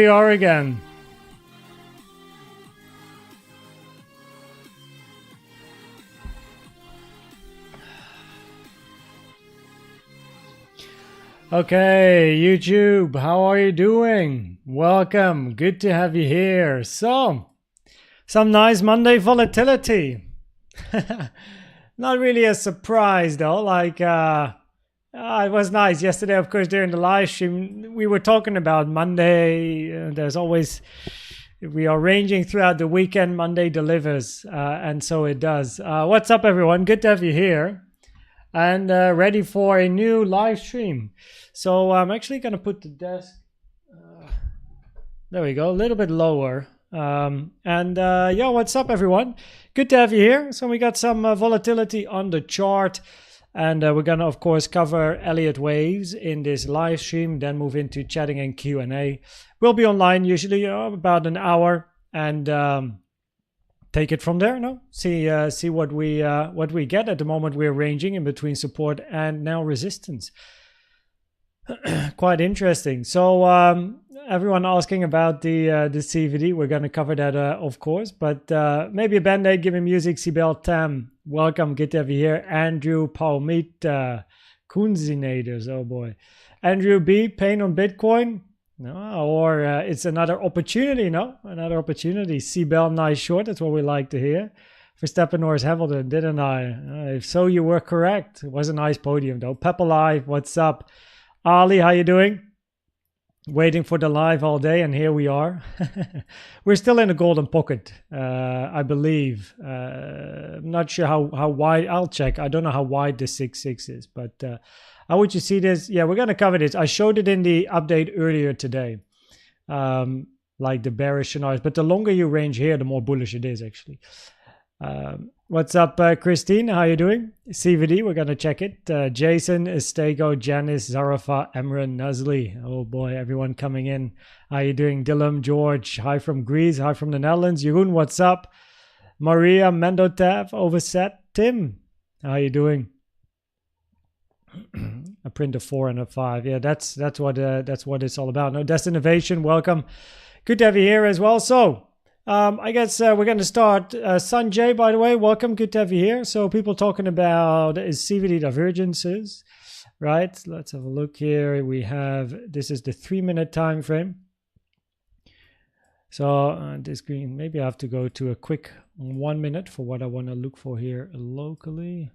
we are again. Okay, YouTube, how are you doing? Welcome, good to have you here. So, some nice Monday volatility. Not really a surprise though, it was nice. Yesterday, of course, during the live stream, we were talking about Monday. We are ranging throughout the weekend. Monday delivers, and so it does. What's up, everyone? Good to have you here. And ready for a new live stream. So I'm actually going to put the desk, there we go, a little bit lower. Yeah, what's up, everyone? Good to have you here. So we got some volatility on the chart. And we're going to, of course, cover Elliott waves in this live stream, then move into chatting and Q&A. We'll be online usually about an hour and take it from there. No, see what we get. At the moment, we're ranging in between support and now resistance. Quite interesting. So everyone asking about the CVD, we're going to cover that, of course. But maybe a band-aid, give me music. Sibel Tam, welcome. Good to have you here. Andrew Palmit, Kunzinators, oh boy. Andrew B, pain on Bitcoin. No, or it's another opportunity, no? Another opportunity. Sibel, nice short. That's what we like to hear. Verstappen Norris Hamilton, didn't I? If so, you were correct. It was a nice podium, though. Pep Alive, what's up? Ali, how you doing? Waiting for the live all day, and here we are. We're still in the golden pocket, I believe. I'm not sure how wide. I'll check. I don't know how wide the 6.6 is, but how would you see this? Yeah, we're going to cover this. I showed it in the update earlier today, like the bearish scenarios. But the longer you range here, the more bullish it is, actually. What's up, Christine? How you doing? CVD, we're going to check it. Jason, Estego, Janice, Zarafa, Emran, Nuzli. Oh boy, everyone coming in. How you doing? Dylan, George, hi from Greece, hi from the Netherlands. Jeroen, what's up? Maria, Mendotav, Overset. Tim, how you doing? A print of 4 and a 5. Yeah, that's what it's all about. No, Destin Innovation, welcome. Good to have you here as well. So, I guess we're going to start. Sanjay, by the way, welcome. Good to have you here. So people talking about is CVD divergences, right? Let's have a look here. We have, this is the 3-minute time frame. So this green, maybe I have to go to a quick 1 minute for what I want to look for here locally.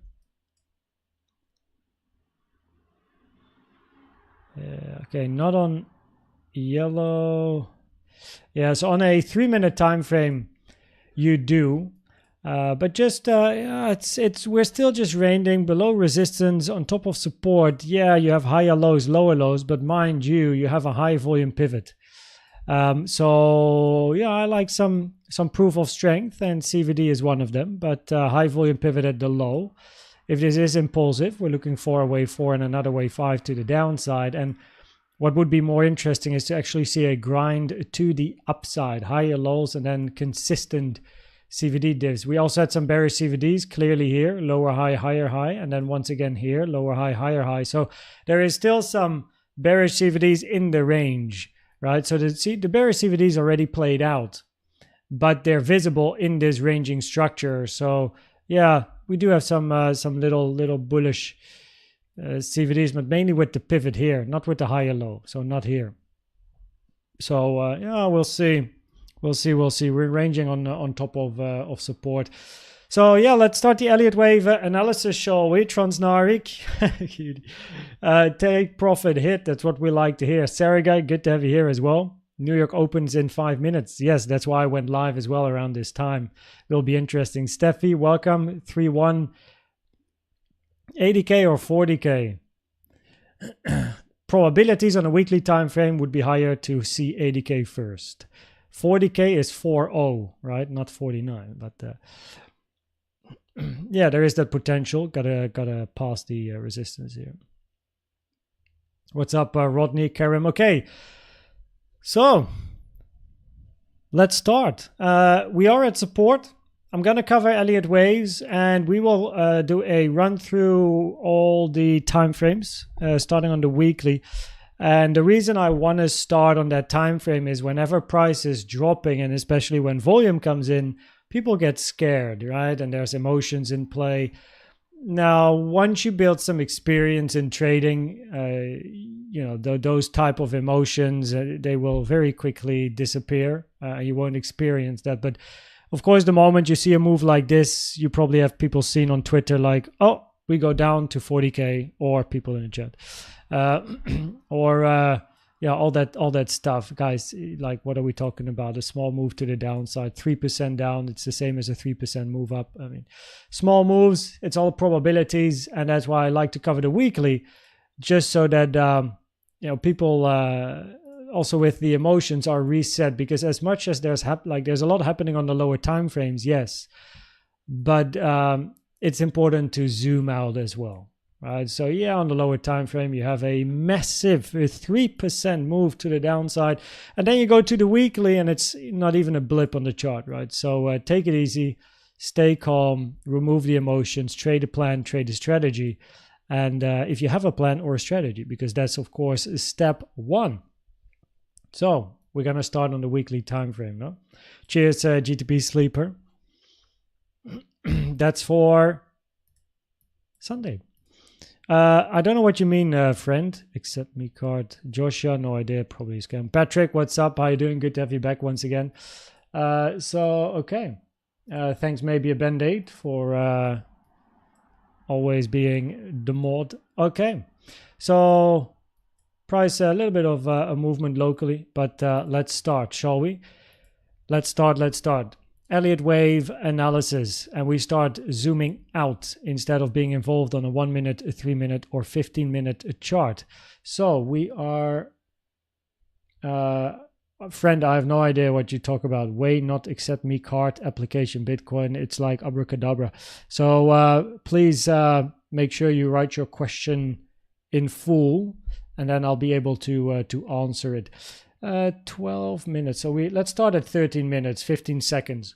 Okay, not on yellow. Yeah, so on a 3-minute time frame, you do, but just we're still just ranging below resistance on top of support. Yeah, you have higher lows, lower lows, but mind you, you have a high volume pivot. So yeah, I like some proof of strength, and CVD is one of them. But high volume pivot at the low. If this is impulsive, we're looking for a wave 4 and another wave 5 to the downside. And what would be more interesting is to actually see a grind to the upside, higher lows and then consistent CVD divs. We also had some bearish CVDs clearly here, lower high, higher high, and then once again here, lower high, higher high. So there is still some bearish CVDs in the range, right? So the bearish CVDs already played out, but they're visible in this ranging structure. So yeah, we do have some little bullish CVDs, but mainly with the pivot here, not with the higher low, so not here. So yeah, we'll see. We're ranging on top of support. So yeah, let's start the Elliott wave analysis, shall we? Transnarik, take profit hit. That's what we like to hear. Saragay, good to have you here as well. New York opens in 5 minutes. Yes, that's why I went live as well around this time. It'll be interesting. Steffi, welcome. 3-1. 80K or 40K? Probabilities on a weekly time frame would be higher to see 80K first. 40K is 4-0, right? Not 49, but yeah, there is that potential. Gotta pass the resistance here. What's up, Rodney, Karim? Okay, so let's start. We are at support. I'm going to cover Elliott waves, and we will do a run through all the time frames, starting on the weekly. And the reason I want to start on that time frame is whenever price is dropping, and especially when volume comes in, people get scared, right? And there's emotions in play. Now, once you build some experience in trading, you know, those type of emotions, they will very quickly disappear. You won't experience that. But of course, the moment you see a move like this, you probably have people seen on Twitter like, oh, we go down to 40K, or people in the chat, or yeah, all that stuff, guys. Like, what are we talking about? A small move to the downside, 3% down. It's the same as a 3% move up. I mean, small moves. It's all probabilities, and that's why I like to cover the weekly, just so that you know, people also with the emotions are reset. Because as much as there's a lot happening on the lower time frames, yes, but it's important to zoom out as well. Right, so yeah, on the lower time frame, you have a massive 3% move to the downside, and then you go to the weekly, and it's not even a blip on the chart, right? So take it easy, stay calm, remove the emotions, trade a plan, trade a strategy, and if you have a plan or a strategy, because that's of course step one. So we're gonna start on the weekly time frame, no? Cheers, GTP sleeper. That's for Sunday. I don't know what you mean, friend. Accept me card. Joshua, no idea. Probably a scam. Patrick, what's up? How you doing? Good to have you back once again. Okay. Thanks, maybe a band-aid for always being the mod. Okay. So price a little bit of a movement locally, but let's start, shall we? Let's start. Elliott wave analysis, and we start zooming out instead of being involved on a 1 minute, a 3 minute, or 15-minute chart. So we are, friend, I have no idea what you talk about. Way not accept me card application Bitcoin. It's like abracadabra. So please make sure you write your question in full, and then I'll be able to answer it. 12 minutes. So let's start at 13 minutes, 15 seconds.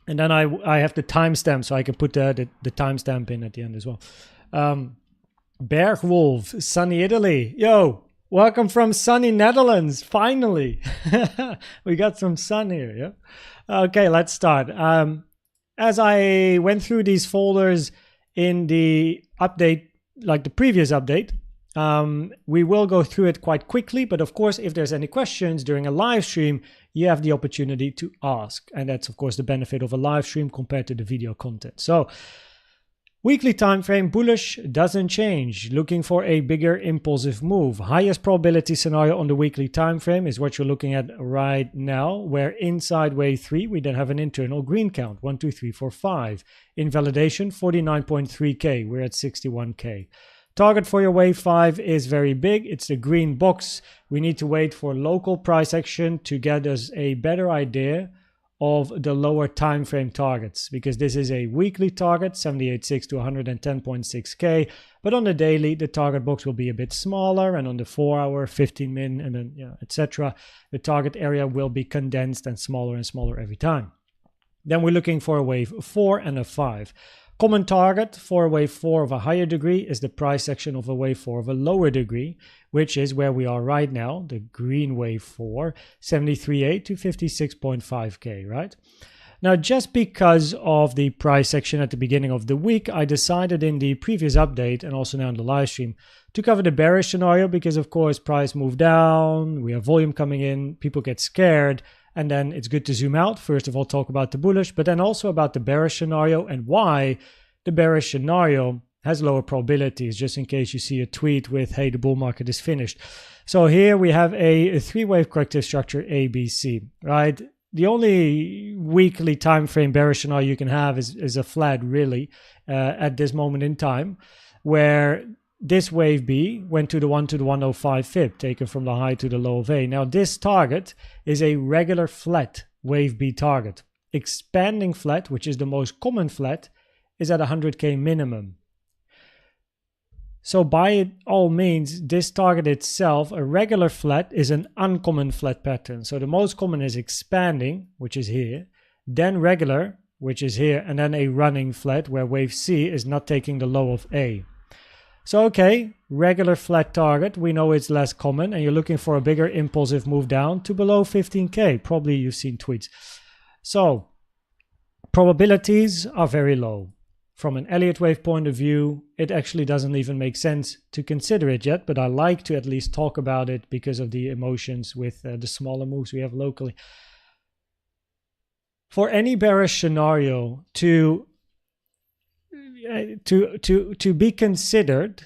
And then I have the timestamp, so I can put the timestamp in at the end as well. Bergwolf, sunny Italy. Yo, welcome from sunny Netherlands. Finally, we got some sun here. Yeah. Okay, let's start. As I went through these folders in the update, like the previous update, we will go through it quite quickly, but of course, if there's any questions during a live stream, you have the opportunity to ask. And that's of course the benefit of a live stream compared to the video content. So weekly time frame, bullish, doesn't change. Looking for a bigger impulsive move. Highest probability scenario on the weekly time frame is what you're looking at right now, where inside wave 3, we then have an internal green count, 1, 2, 3, 4, 5. Invalidation, 49.3K. We're at 61K. Target for your wave 5 is very big. It's the green box. We need to wait for local price action to get us a better idea of the lower time frame targets, because this is a weekly target, 78.6 to 110.6K. But on the daily, the target box will be a bit smaller, and on the 4 hour, 15 min, and then etc., the target area will be condensed and smaller every time. Then we're looking for a wave 4 and a 5. Common target for a wave 4 of a higher degree is the price action of a wave 4 of a lower degree, which is where we are right now, the green wave 4, 73.8 to 56.5K, right? Now, just because of the price action at the beginning of the week, I decided in the previous update and also now in the live stream to cover the bearish scenario, because of course price moved down, we have volume coming in, people get scared. And then it's good to zoom out. First of all, talk about the bullish, but then also about the bearish scenario and why the bearish scenario has lower probabilities, just in case you see a tweet with, hey, the bull market is finished. So here we have a three-wave corrective structure ABC, right? The only weekly time frame bearish scenario you can have is a flat, really, at this moment in time, where this wave B went to the 1 to the 105 fib, taken from the high to the low of A. Now this target is a regular flat wave B target. Expanding flat, which is the most common flat, is at 100K minimum. So by all means, this target itself, a regular flat, is an uncommon flat pattern. So the most common is expanding, which is here, then regular, which is here, and then a running flat where wave C is not taking the low of A. So, okay, regular flat target, we know it's less common, and you're looking for a bigger impulsive move down to below 15K. Probably you've seen tweets. So, Probabilities are very low. From an Elliott wave point of view, it actually doesn't even make sense to consider it yet, but I like to at least talk about it because of the emotions with the smaller moves we have locally. For any bearish scenario to be considered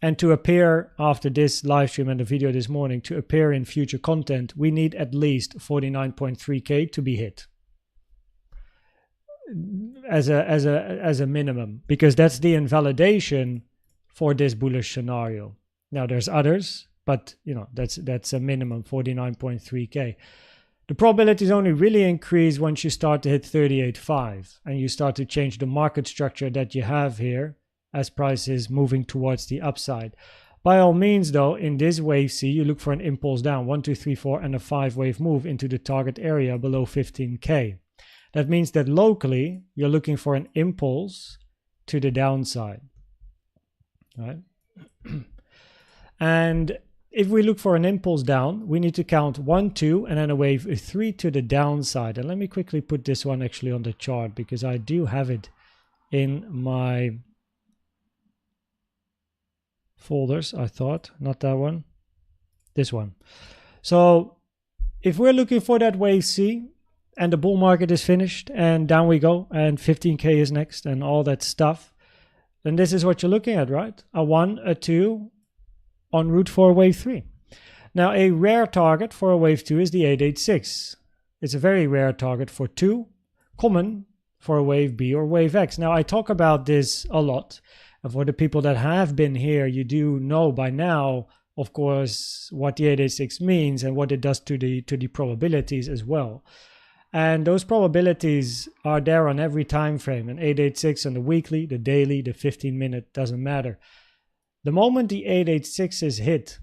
and to appear after this live stream and the video this morning, to appear in future content, we need at least 49.3K to be hit as a minimum, because that's the invalidation for this bullish scenario. Now there's others, but you know, that's a minimum, 49.3K. The probabilities only really increase once you start to hit 38.5 and you start to change the market structure that you have here as price is moving towards the upside. By all means though, in this wave C, you look for an impulse down, 1, 2, 3, 4 and a 5-wave move into the target area below 15K. That means that locally, you're looking for an impulse to the downside, right? And if we look for an impulse down, we need to count 1, 2, and then a wave 3 to the downside. And let me quickly put this one actually on the chart, because I do have it in my folders, I thought. Not that one, this one. So if we're looking for that wave C, and the bull market is finished and down we go and 15K is next and all that stuff, then this is what you're looking at, right? A 1, a 2 en route for a wave 3. Now a rare target for a wave 2 is the 886. It's a very rare target for 2, common for a wave B or wave X. Now I talk about this a lot, and for the people that have been here, you do know by now, of course, what the 886 means and what it does to the probabilities as well. And those probabilities are there on every time frame, an 886 on the weekly, the daily, the 15-minute, doesn't matter. The moment the 886 is hit,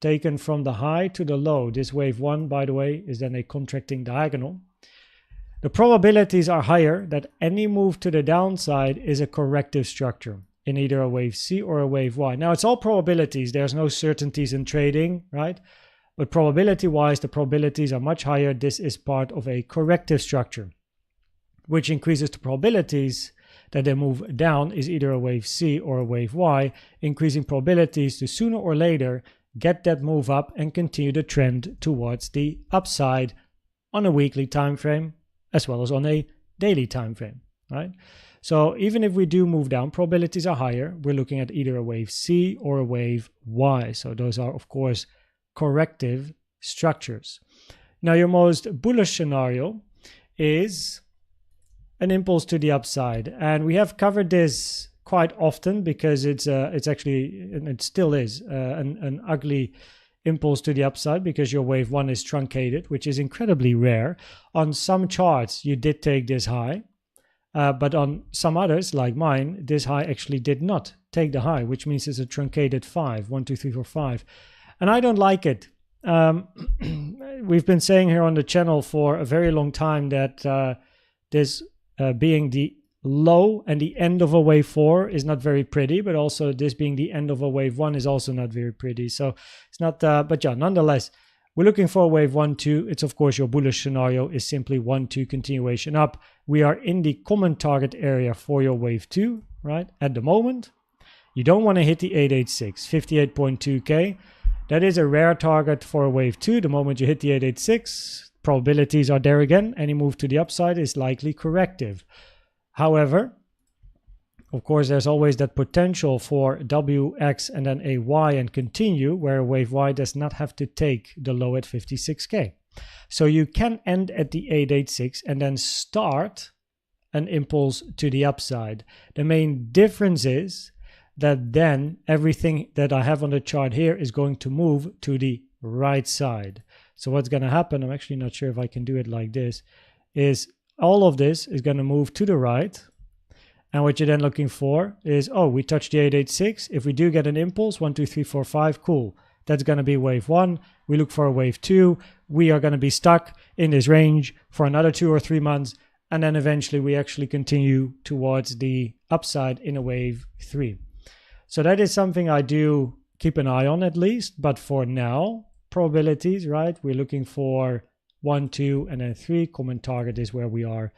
taken from the high to the low, this wave 1, by the way, is then a contracting diagonal. The probabilities are higher that any move to the downside is a corrective structure in either a wave C or a wave Y. Now, it's all probabilities. There's no certainties in trading, right? But probability-wise, the probabilities are much higher. This is part of a corrective structure, which increases the probabilities that they move down is either a wave C or a wave Y, increasing probabilities to sooner or later get that move up and continue the trend towards the upside on a weekly time frame as well as on a daily time frame, right? So even if we do move down, probabilities are higher. We're looking at either a wave C or a wave Y. So those are, of course, corrective structures. Now, your most bullish scenario is an impulse to the upside, and we have covered this quite often because it's actually, and it still is, an ugly impulse to the upside because your wave 1 is truncated, which is incredibly rare. On some charts, you did take this high, but on some others, like mine, this high actually did not take the high, which means it's a truncated 5, 1, 2, 3, 4, 5. And I don't like it. We've been saying here on the channel for a very long time that this being the low and the end of a wave 4 is not very pretty, but also this being the end of a wave 1 is also not very pretty. So it's not, but yeah, nonetheless, we're looking for a wave 1, 2. It's of course your bullish scenario is simply 1, 2 continuation up. We are in the common target area for your wave 2, right? At the moment, you don't want to hit the 886, 58.2K. That is a rare target for a wave 2. The moment you hit the 886, probabilities are there again. Any move to the upside is likely corrective. However, of course, there's always that potential for WX and then a Y and continue, where a wave Y does not have to take the low at 56K. So you can end at the 886 and then start an impulse to the upside. The main difference is that then everything that I have on the chart here is going to move to the right side. So what's going to happen, I'm actually not sure if I can do it like this, is all of this is going to move to the right. And what you're then looking for is, oh, we touched the 886. If we do get an impulse, 1, 2, 3, 4, 5, cool. That's going to be wave 1. We look for a wave 2. We are going to be stuck in this range for another 2 or 3 months. And then eventually we actually continue towards the upside in a wave 3. So that is something I do keep an eye on at least. But for now, probabilities, right? We're looking for 1, 2, and then 3. Common target is where we are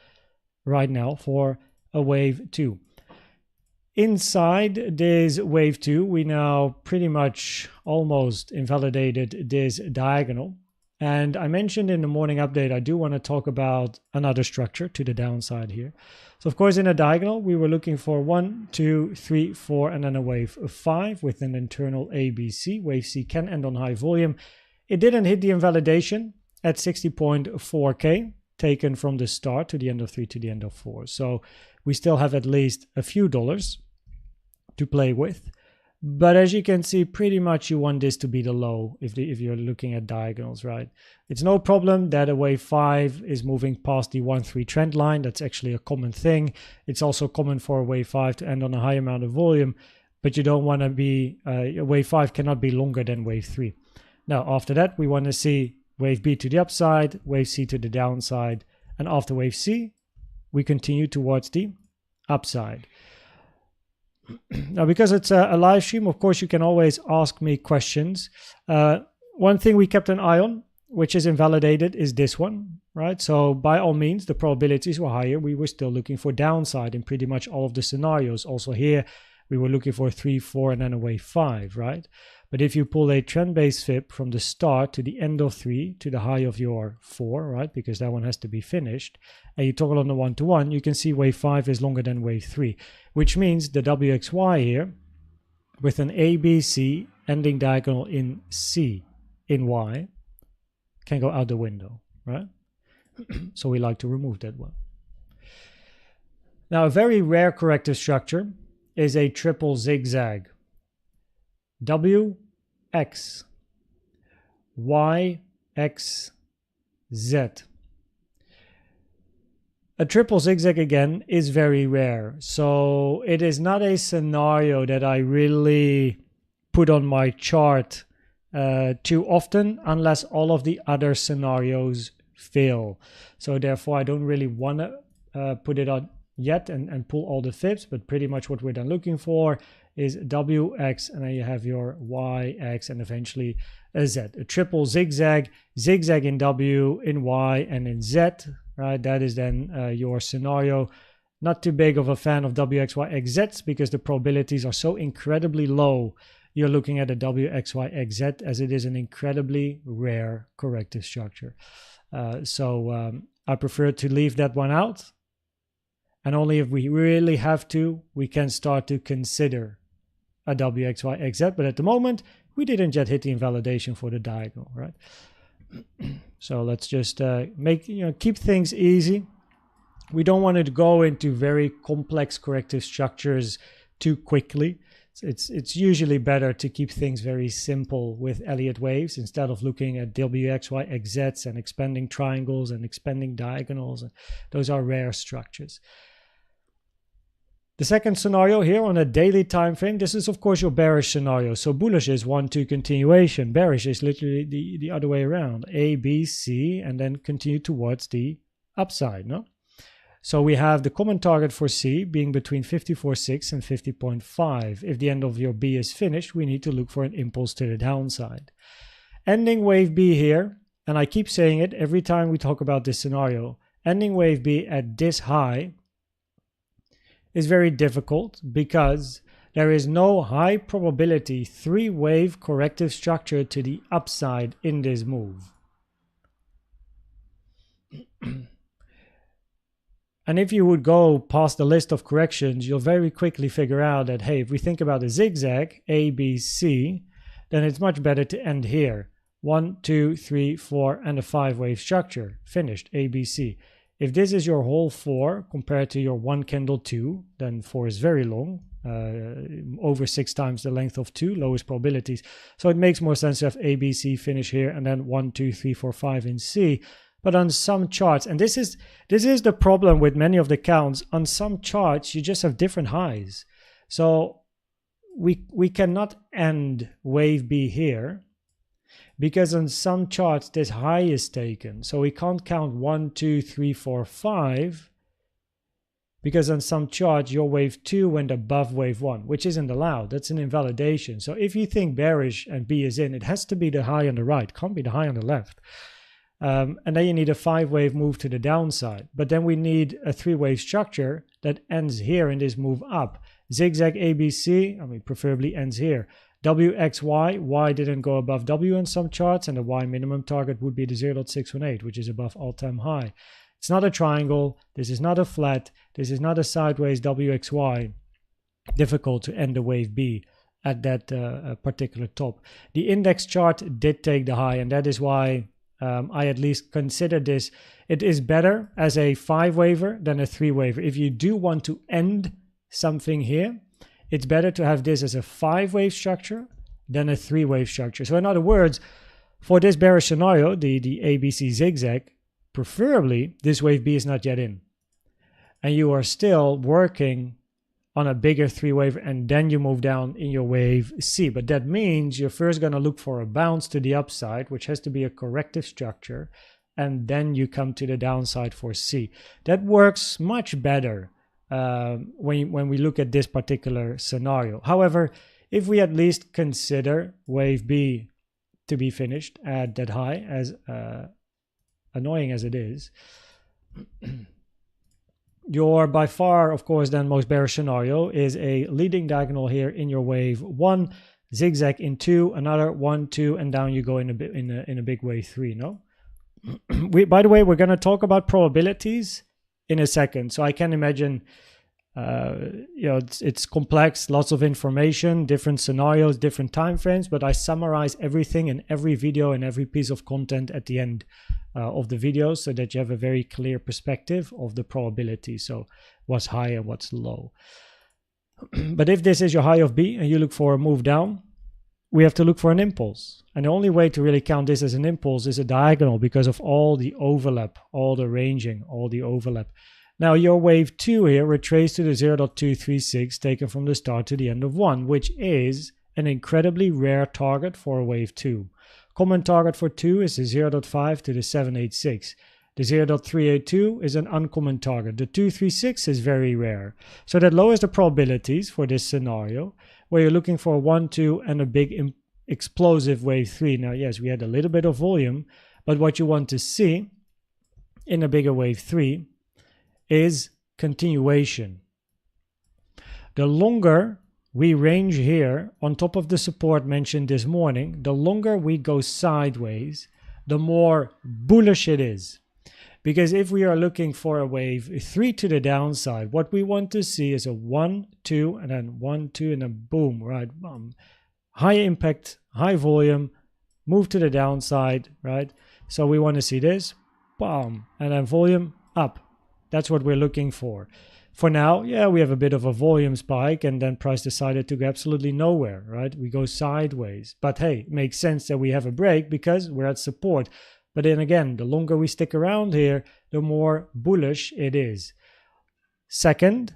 right now for a wave 2. Inside this wave 2, we now pretty much almost invalidated this diagonal. And I mentioned in the morning update, I do want to talk about another structure to the downside here. So of course, in a diagonal, we were looking for 1, 2, 3, 4, and then a wave 5 with an internal ABC. Wave C can end on high volume. It didn't hit the invalidation at 60.4K, taken from the start to the end of 3 to the end of 4. So we still have at least a few dollars to play with. But as you can see, pretty much you want this to be the low if you're looking at diagonals, right? It's no problem that a wave 5 is moving past the 1-3 trend line. That's actually a common thing. It's also common for a wave 5 to end on a high amount of volume, but you don't want to be, a wave 5 cannot be longer than wave 3. Now, after that, we want to see wave B to the upside, wave C to the downside, and after wave C, we continue towards the upside. Now, because it's a live stream, of course, you can always ask me questions. One thing we kept an eye on, which is invalidated, is this one, right? So by all means, the probabilities were higher. We were still looking for downside in pretty much all of the scenarios. Also here, we were looking for 3, 4, and then a wave 5, right? But if you pull a trend-based fib from the start to the end of 3 to the high of your 4, right? Because that one has to be finished, and you toggle on the 1-to-1, you can see wave 5 is longer than wave 3, which means the WXY here with an ABC ending diagonal in C in Y can go out the window, right? So we like to remove that one. Now, a very rare corrective structure is a triple zigzag. W, X, Y, X, Z. A triple zigzag again is very rare. So it is not a scenario that I really put on my chart too often unless all of the other scenarios fail. So therefore I don't really want to put it on yet and pull all the fibs, but pretty much what we're then looking for is WX, and then you have your YX and eventually a Z. A triple zigzag, zigzag in W, in Y, and in Z, right? That is then your scenario. Not too big of a fan of WXYXZ because the probabilities are so incredibly low. You're looking at a WXYXZ as it is an incredibly rare corrective structure. So I prefer to leave that one out. And only if we really have to, we can start to consider a WXYXZ. But at the moment, we didn't yet hit the invalidation for the diagonal, right? So let's just keep things easy. We don't want to go into very complex corrective structures too quickly. It's usually better to keep things very simple with Elliott waves instead of looking at WXYXZs and expanding triangles and expanding diagonals. Those are rare structures. The second scenario here on a daily time frame, this is of course your bearish scenario. So bullish is 1-2 continuation. Bearish is literally the other way around. A, B, C, and then continue towards the upside, no? So we have the common target for C being between 54.6 and 50.5. If the end of your B is finished, we need to look for an impulse to the downside. Ending wave B here, and I keep saying it every time we talk about this scenario, ending wave B at this high is very difficult because there is no high probability 3-wave corrective structure to the upside in this move. And if you would go past the list of corrections, you'll very quickly figure out that, hey, if we think about a zigzag, A, B, C, then it's much better to end here. 1, 2, 3, 4, and a 5-wave structure. Finished, A, B, C. If this is your whole 4 compared to your 1 candle 2, then 4 is very long, over 6 times the length of 2, lowest probabilities. So it makes more sense to have A, B, C finish here and then 1, 2, 3, 4, 5 in C. But on some charts, and this is the problem with many of the counts, on some charts you just have different highs. So we cannot end wave B here, because on some charts this high is taken. So we can't count 1, 2, 3, 4, 5, because on some charts your wave 2 went above wave 1, which isn't allowed. That's an invalidation. So if you think bearish and B is in, it has to be the high on the right, can't be the high on the left. And then you need a 5-wave move to the downside. But then we need a 3-wave structure that ends here in this move up. Zigzag ABC, I mean, preferably ends here. WXY, Y didn't go above W in some charts, and the Y minimum target would be the 0.618, which is above all-time high. It's not a triangle. This is not a flat. This is not a sideways WXY. Difficult to end the wave B at that particular top. The index chart did take the high, and that is why I at least consider this. It is better as a 5-waver than a 3-waver. If you do want to end something here, it's better to have this as a 5-wave structure than a 3-wave structure. So in other words, for this bearish scenario, the ABC zigzag, preferably this wave B is not yet in. And you are still working on a bigger 3-wave, and then you move down in your wave C. But that means you're first going to look for a bounce to the upside, which has to be a corrective structure, and then you come to the downside for C. That works much better when we look at this particular scenario. However, if we at least consider wave B to be finished at that high, as annoying as it is, your by far, of course, then most bearish scenario is a leading diagonal here in your wave 1, zigzag in 2, another 1, 2, and down you go in a big wave 3. No, by the way, we're going to talk about probabilities in a second. So I can imagine, it's complex, lots of information, different scenarios, different time frames, but I summarize everything in every video and every piece of content at the end of the video, so that you have a very clear perspective of the probability. So what's high and what's low. But if this is your high of B and you look for a move down, we have to look for an impulse. And the only way to really count this as an impulse is a diagonal, because of all the overlap, all the ranging, all the overlap. Now your wave 2 here retraced to the 0.236 taken from the start to the end of 1, which is an incredibly rare target for a wave 2. Common target for 2 is the 0.5 to the 786. The 0.382 is an uncommon target. The 236 is very rare. So that lowers the probabilities for this scenario, where you're looking for a 1, 2 and a big explosive wave 3. Now, yes, we had a little bit of volume, but what you want to see in a bigger wave 3 is continuation. The longer we range here on top of the support mentioned this morning, the longer we go sideways, the more bullish it is. Because if we are looking for a wave 3 to the downside, what we want to see is a 1, 2, and then 1, 2, and then boom, right? High impact, high volume, move to the downside, right? So we want to see this, boom, and then volume up. That's what we're looking for. For now, yeah, we have a bit of a volume spike, and then price decided to go absolutely nowhere, right? We go sideways. But hey, it makes sense that we have a break because we're at support. But then again, the longer we stick around here, the more bullish it is. Second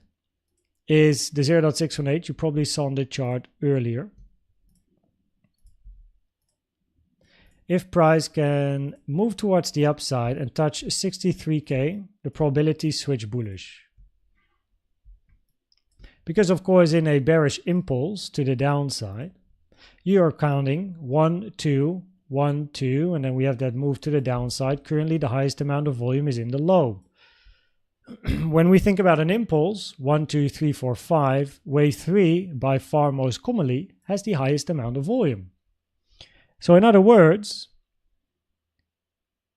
is the 0.618. You probably saw on the chart earlier. If price can move towards the upside and touch 63K, the probabilities switch bullish. Because of course in a bearish impulse to the downside, you are counting 1, 2, 1, 2, and then we have that move to the downside. Currently the highest amount of volume is in the low. When we think about an impulse, 1, 2, 3, 4, 5, wave 3 by far most commonly has the highest amount of volume. So in other words,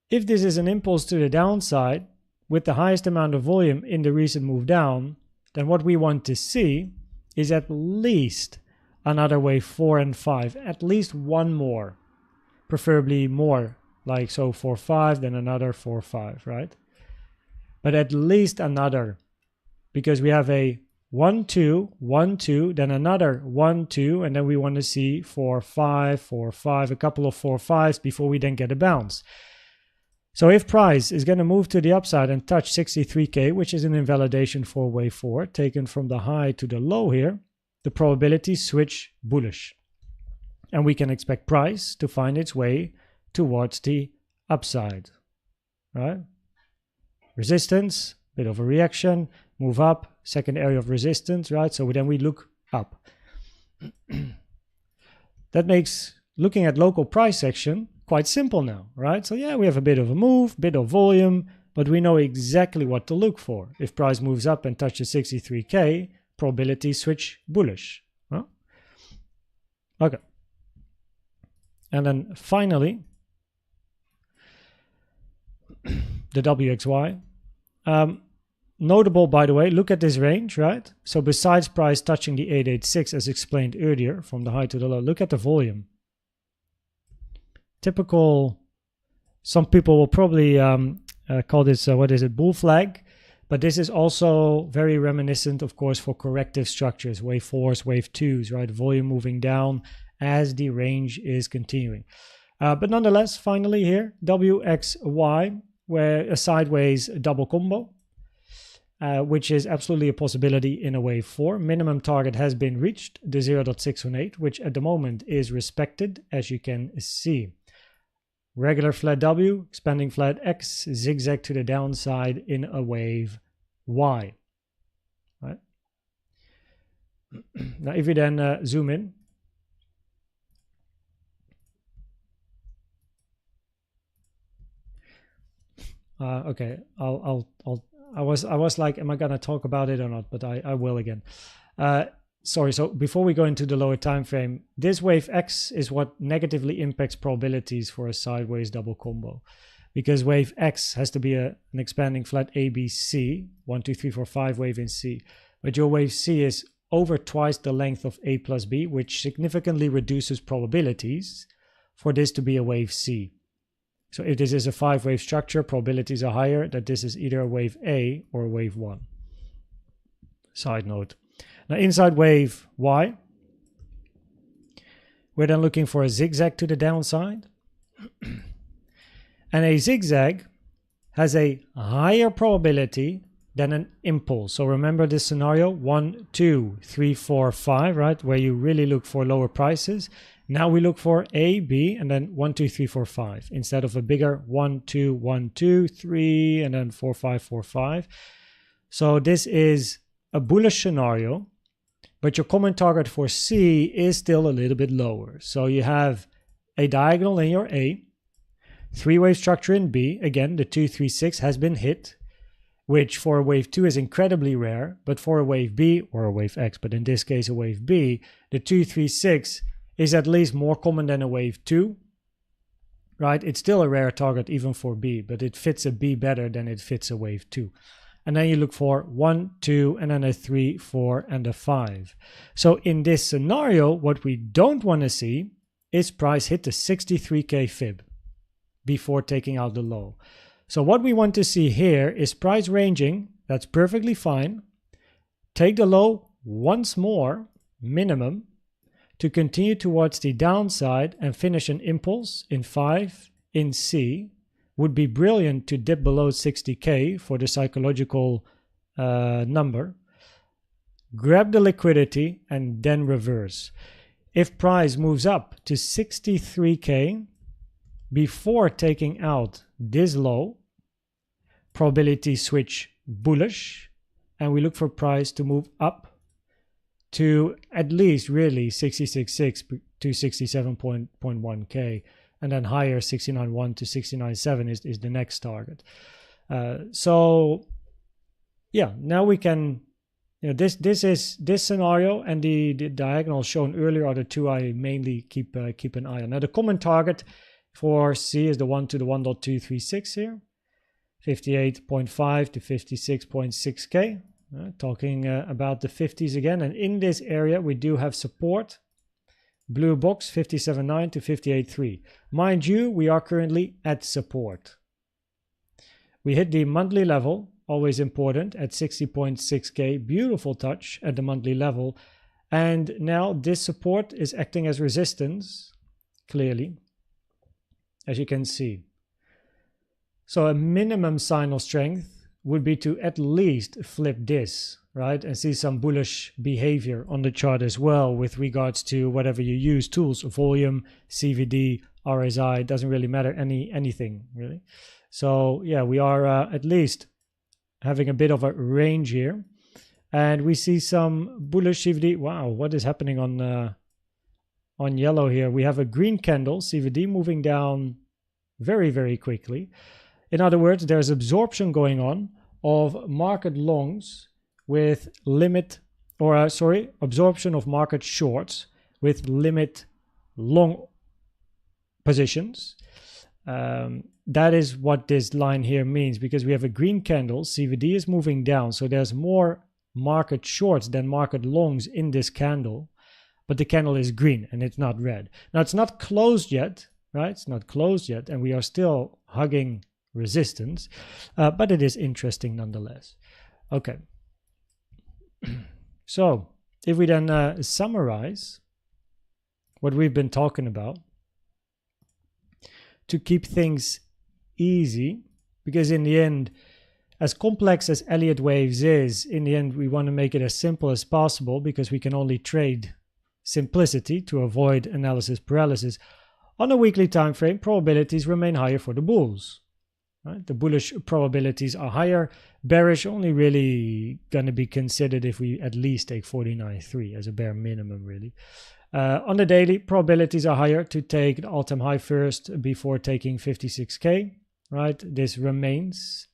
if this is an impulse to the downside with the highest amount of volume in the recent move down, then what we want to see is at least another wave 4 and 5, at least one more, preferably more, like so 4, 5, then another 4, 5, right? But at least another, because we have a 1, 2, 1, 2, then another 1, 2, and then we want to see 4, 5, 4, 5, a couple of 4, 5s before we then get a bounce. So if price is going to move to the upside and touch 63K, which is an invalidation for wave 4, taken from the high to the low here, the probabilities switch bullish. And we can expect price to find its way towards the upside, right? Resistance, bit of a reaction, move up, second area of resistance, right? So then we look up. That makes looking at local price action quite simple now, right? So yeah, we have a bit of a move, bit of volume, but we know exactly what to look for. If price moves up and touches 63K, probability switch bullish. Huh? Okay. And then finally, the WXY. Notable, by the way, look at this range, right? So besides price touching the 886, as explained earlier, from the high to the low, look at the volume. Typical, some people will probably call this, bull flag. But this is also very reminiscent, of course, for corrective structures, wave 4s, wave 2s, right? Volume moving down as the range is continuing. But nonetheless, finally here, WXY, where a sideways double combo, which is absolutely a possibility in a wave 4. Minimum target has been reached, the 0.618, which at the moment is respected, as you can see. Regular flat W, expanding flat X, zigzag to the downside in a wave Y. Right? Now, if you then zoom in, okay, I was like, am I gonna talk about it or not? But I will again. Sorry, so before we go into the lower time frame, this wave X is what negatively impacts probabilities for a sideways double combo, because wave X has to be an expanding flat ABC, 1, 2, 3, 4, 5 wave in C, but your wave C is over twice the length of A plus B, which significantly reduces probabilities for this to be a wave C. So if this is a 5-wave structure, probabilities are higher that this is either a wave A or a wave 1. Side note. Now inside wave Y, we're then looking for a zigzag to the downside. And a zigzag has a higher probability than an impulse. So remember this scenario, 1, 2, 3, 4, 5, right? Where you really look for lower prices. Now we look for A, B, and then 1, 2, 3, 4, 5. Instead of a bigger 1, 2, 1, 2, 3, and then 4, 5, 4, 5. So this is a bullish scenario, but your common target for C is still a little bit lower. So you have a diagonal in your A, 3-wave structure in B. Again, the 2, 3, 6 has been hit, which for a wave 2 is incredibly rare, but for a wave B, or a wave X, but in this case a wave B, the 2, 3, 6 is at least more common than a wave 2, right? It's still a rare target even for B, but it fits a B better than it fits a wave 2. And then you look for 1, 2, and then a 3, 4, and a 5. So in this scenario, what we don't want to see is price hit the 63K fib before taking out the low. So what we want to see here is price ranging. That's perfectly fine. Take the low once more, minimum, to continue towards the downside and finish an impulse in 5 in C. Would be brilliant to dip below 60K for the psychological number. Grab the liquidity and then reverse. If price moves up to 63K before taking out this low, probability switch bullish, and we look for price to move up to at least really 66.6 to 67.1K, and then higher 69.1 to 69.7 is the next target. So yeah, now we can, this scenario and the diagonal shown earlier are the two I mainly keep an eye on. Now the common target for C is the 1 to the 1.236 here, 58.5 to 56.6K. Talking about the 50s again, and in this area we do have support. Blue box 57.9 to 58.3. Mind you, we are currently at support. We hit the monthly level, always important, at 60.6K. Beautiful touch at the monthly level. And now this support is acting as resistance, clearly, as you can see. So a minimum sign of strength would be to at least flip this, right? And see some bullish behavior on the chart as well with regards to whatever you use, tools, volume, CVD, RSI, doesn't really matter, anything really. So yeah, we are at least having a bit of a range here. And we see some bullish CVD. Wow, what is happening on yellow here? We have a green candle, CVD moving down very, very quickly. In other words, there's absorption going on of market longs with absorption of market shorts with limit long positions. That is what this line here means, because we have a green candle, CVD is moving down, so there's more market shorts than market longs in this candle, but the candle is green and it's not red. Now it's not closed yet, right? It's not closed yet, and we are still hugging resistance, but it is interesting nonetheless. Okay. So if we then summarize what we've been talking about to keep things easy, because in the end, as complex as Elliott waves is, in the end we want to make it as simple as possible, because we can only trade simplicity to avoid analysis paralysis. On a weekly time frame, probabilities remain higher for the bulls. Right? The bullish probabilities are higher. Bearish only really going to be considered if we at least take 49.3 as a bare minimum, really. On the daily, probabilities are higher to take the all-time high first before taking 56k. Right? This remains.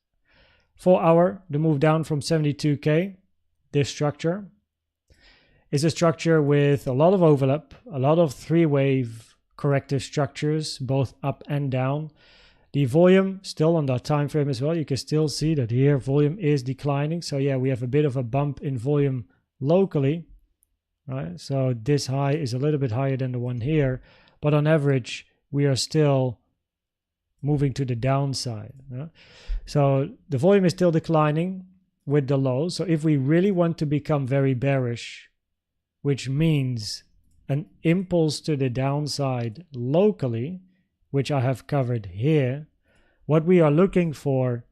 4 hour, the move down from 72k. This structure is a structure with a lot of overlap, a lot of three-wave corrective structures, both up and down. The volume still on that time frame as well. You can still see that here volume is declining. So yeah, we have a bit of a bump in volume locally. Right? So this high is a little bit higher than the one here, but on average we are still moving to the downside. So the volume is still declining with the low. So if we really want to become very bearish, which means an impulse to the downside locally, which I have covered here, what we are looking for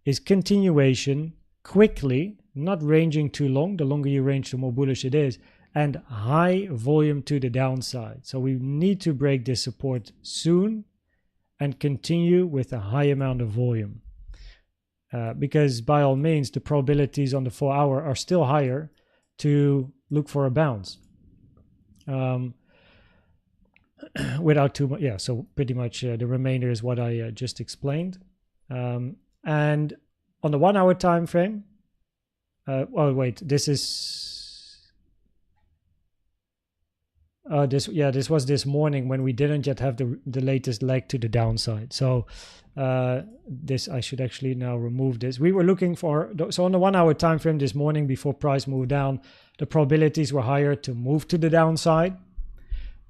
is continuation quickly, not ranging too long. The longer you range, the more bullish it is, and high volume to the downside. So we need to break this support soon and continue with a high amount of volume. Because by all means, the probabilities on the 4 hour are still higher to look for a bounce. Without too much, yeah, so pretty much the remainder is what I just explained. And on the 1 hour time frame, oh wait, this is this was this morning when we didn't yet have the latest leg to the downside. So this, I should actually now remove this. We were looking for, so on the 1 hour time frame this morning before price moved down, the probabilities were higher to move to the downside,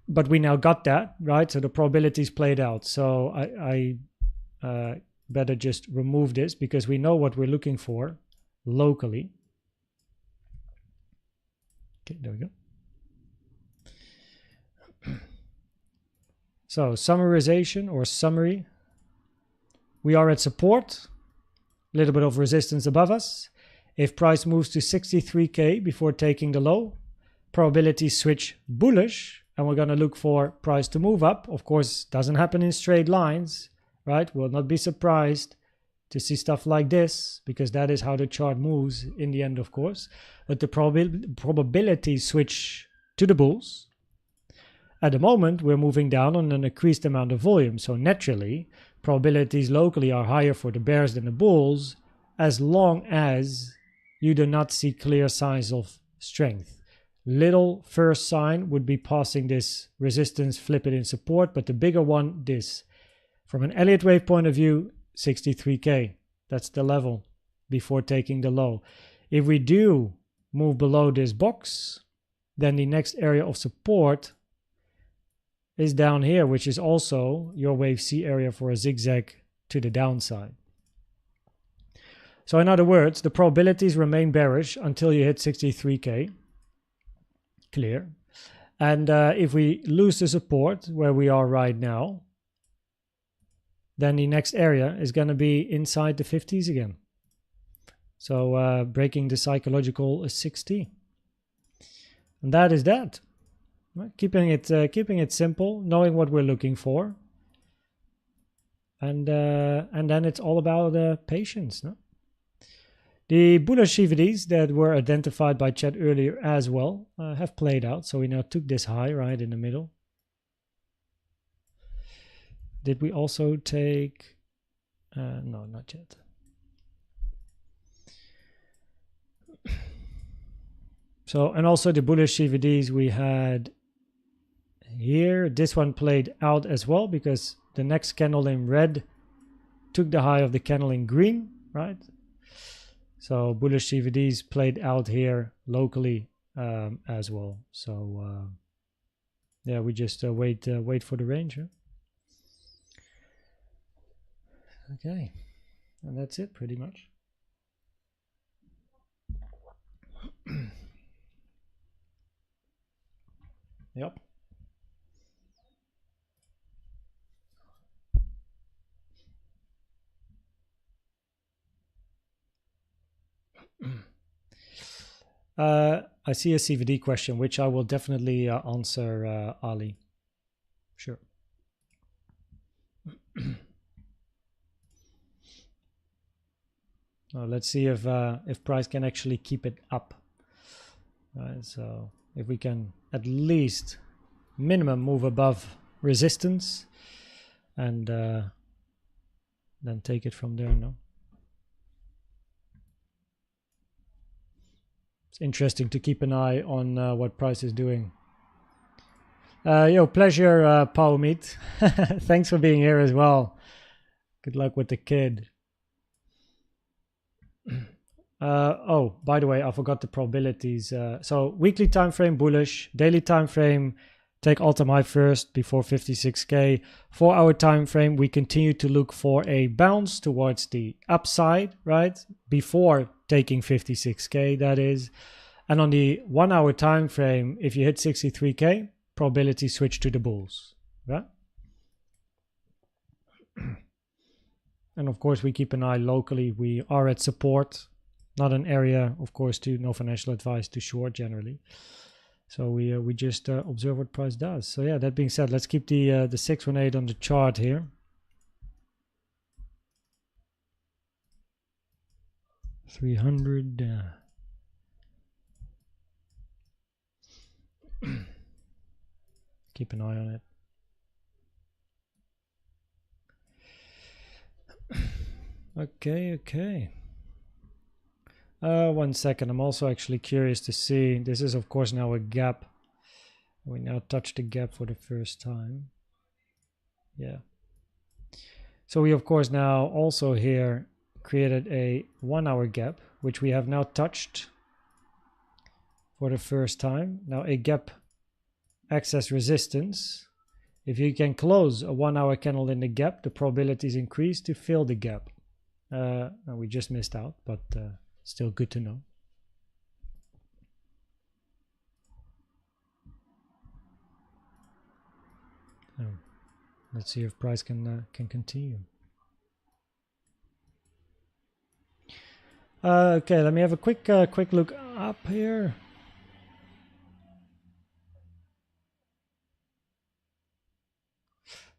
but we now got that, right? So the probabilities played out. So I better just remove this, because we know what we're looking for locally. Okay, there we go. So summarization or summary. We are at support, a little bit of resistance above us. If price moves to 63k before taking the low, probability switch bullish, and we're going to look for price to move up. Of course, doesn't happen in straight lines, right? We'll not be surprised to see stuff like this, because that is how the chart moves in the end, of course. But the probability switch to the bulls. At the moment, we're moving down on an increased amount of volume. So naturally, probabilities locally are higher for the bears than the bulls, as long as you do not see clear signs of strength. Little first sign would be passing this resistance, flip it in support, but the bigger one, this. From an Elliott wave point of view, 63k. That's the level before taking the low. If we do move below this box, then the next area of support is down here, which is also your wave C area for a zigzag to the downside. So in other words, the probabilities remain bearish until you hit 63k. Clear. And if we lose the support where we are right now, then the next area is going to be inside the 50s again. So breaking the psychological 60. And that is that. Right? Keeping it simple, knowing what we're looking for, and then it's all about patience. No? The bullish CVDs that were identified by Chad earlier as well have played out. So we now took this high right in the middle. did we also take? No, not yet. So, and also the bullish CVDs we had here. This one played out as well because the next candle in red took the high of the candle in green, right? So bullish CVDs played out here locally as well. So yeah, we just wait for the range. Huh? Okay, and that's it pretty much. Yep. I see a CVD question, which I will definitely answer, Ali. Sure. Let's see if price can actually keep it up. So if we can at least minimum move above resistance, and then take it from there. No. It's interesting to keep an eye on what price is doing. Yo, pleasure, Paul Meat. Thanks for being here as well. Good luck with the kid. Oh, by the way, I forgot the probabilities. So weekly time frame bullish, daily time frame take all-time high first before 56k. 4-hour time frame, we continue to look for a bounce towards the upside, right? Before taking 56k, that is. And on the 1-hour time frame, if you hit 63k, probability switch to the bulls, right? And of course, we keep an eye locally. We are at support, not an area, of course, to no financial advice to short generally. So we just observe what price does. So yeah, that being said, let's keep the 618 on the chart here. $300. Keep an eye on it. Okay. 1 second. I'm also actually curious to see. This is, of course, now a gap. We now touch the gap for the first time. Yeah. So we, of course, now also here created a 1-hour gap, which we have now touched for the first time. Now a gap access resistance. If you can close a 1-hour candle in the gap, the probability is increased to fill the gap. We just missed out, but still good to know. Let's see if price can continue. Okay, let me have a quick look up here.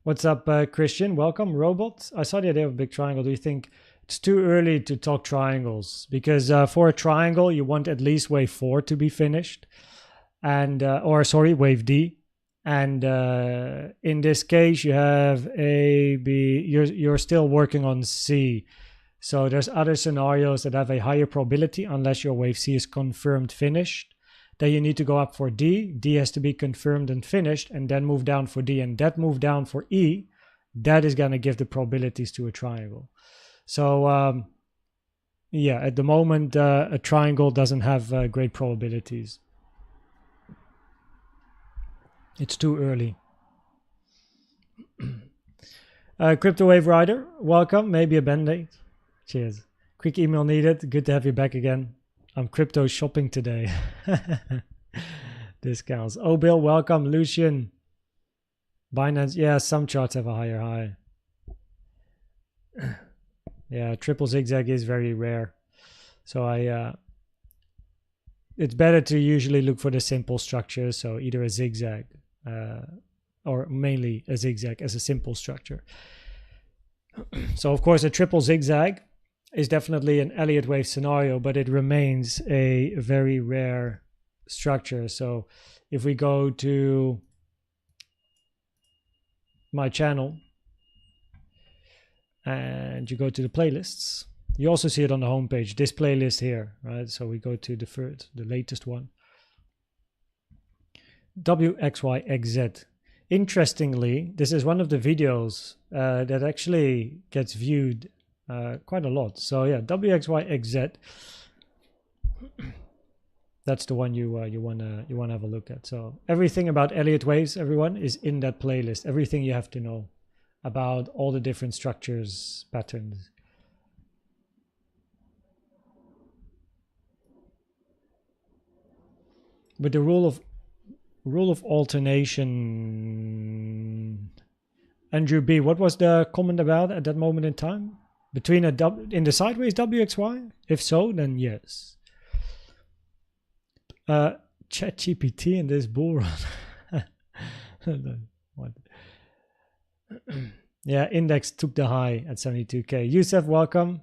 What's up, Christian? Welcome, Robot. I saw the idea of a big triangle. Do you think it's too early to talk triangles? Because for a triangle, you want at least wave 4 to be finished, and wave D. And in this case, you have A, B. You're still working on C. So there's other scenarios that have a higher probability unless your wave C is confirmed finished. Then you need to go up for D. D has to be confirmed and finished, and then move down for D. And that move down for E, that is going to give the probabilities to a triangle. So yeah, at the moment, a triangle doesn't have great probabilities. It's too early. Crypto Wave Rider, welcome. Maybe a band-aid. Cheers. Quick email needed. Good to have you back again. I'm crypto shopping today. Discounts. Oh, Bill, welcome. Lucian. Binance. Yeah, some charts have a higher high. Yeah, triple zigzag is very rare. So it's better to usually look for the simple structure. So either a zigzag or mainly a zigzag as a simple structure. So of course a triple zigzag is definitely an Elliott wave scenario, but it remains a very rare structure. So if we go to my channel and you go to the playlists. You also see it on the homepage, this playlist here, right? So we go to the latest one. WXYXZ. Interestingly, this is one of the videos that actually gets viewed quite a lot. So yeah, WXYXZ. That's the one you wanna have a look at. So everything about Elliott waves, everyone, is in that playlist. Everything you have to know about all the different structures, patterns. With the rule of alternation, Andrew B, what was the comment about at that moment in time? Between in the sideways WXY? If so, then yes. ChatGPT in this bull run. What? Yeah, index took the high at 72k. Youssef, welcome.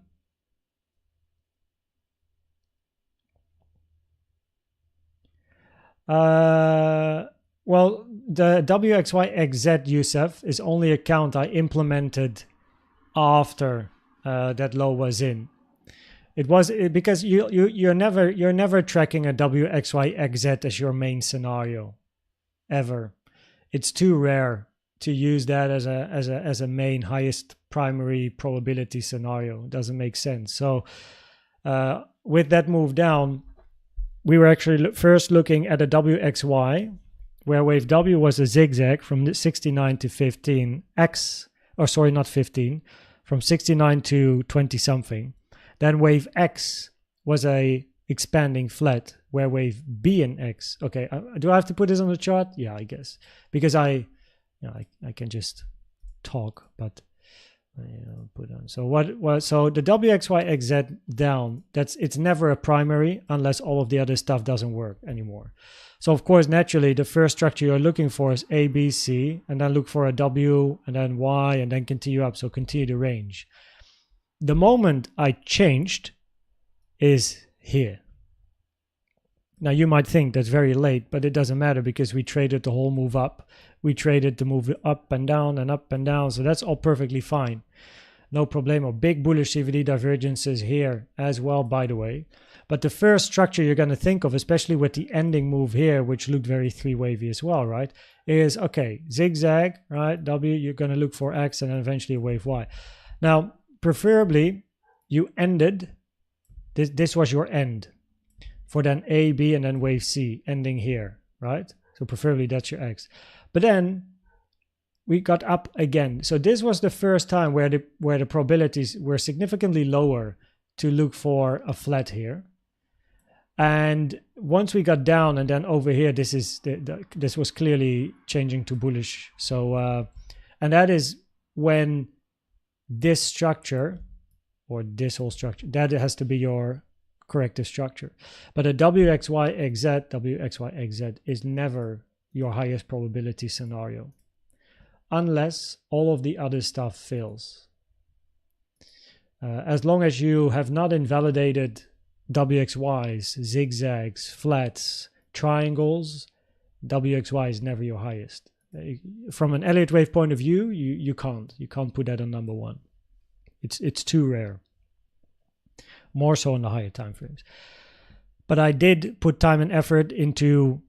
Well, the WXYXZ, Youssef, is only a count I implemented after that low was in. It was because you're never tracking a WXYXZ as your main scenario, ever. It's too rare to use that as a main highest primary probability scenario. It doesn't make sense. So with that move down, we were actually first looking at a WXY, where wave W was a zigzag from 69 to 15 X, or sorry, not 15, from 69 to 20 something. Then wave X was a expanding flat, where wave B and X. Okay, do I have to put this on the chart? Yeah, I guess, because I can just talk, but put on. So so the WXYXZ down, it's never a primary unless all of the other stuff doesn't work anymore. So of course, naturally, the first structure you're looking for is A, B, C, and then look for a W, and then Y, and then continue up. So continue the range. The moment I changed is here. Now you might think that's very late, but it doesn't matter because we traded the whole move up. We traded the move up and down and up and down. So that's all perfectly fine. No problemo. Big bullish CVD divergences here as well, by the way. But the first structure you're going to think of, especially with the ending move here, which looked very three-wavy as well, right, is, okay, zigzag, right, W, you're going to look for X and then eventually wave Y. Now, preferably, you ended, this was your end for then A, B, and then wave C, ending here, right? So preferably that's your X. But then we got up again. So this was the first time where the probabilities were significantly lower to look for a flat here. And once we got down, and then over here, this was clearly changing to bullish. So and that is when this structure, or this whole structure, that has to be your corrective structure. But a WXYXZ is never your highest probability scenario unless all of the other stuff fails. As long as you have not invalidated WXYs, zigzags, flats, triangles, WXY is never your highest. From an Elliott wave point of view, you can't put that on number one. It's too rare. More so in the higher time frames. But I did put time and effort into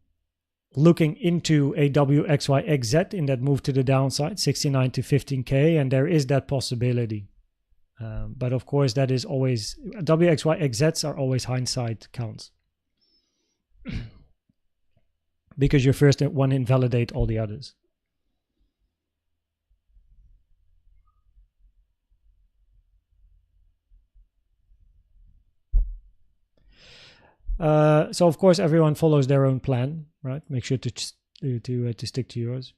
looking into a WXYXZ in that move to the downside, 69 to 15k, and there is that possibility. But of course, that is always, WXYXZs are always hindsight counts. Because you first one invalidate all the others. So of course, everyone follows their own plan, right? Make sure to stick to yours.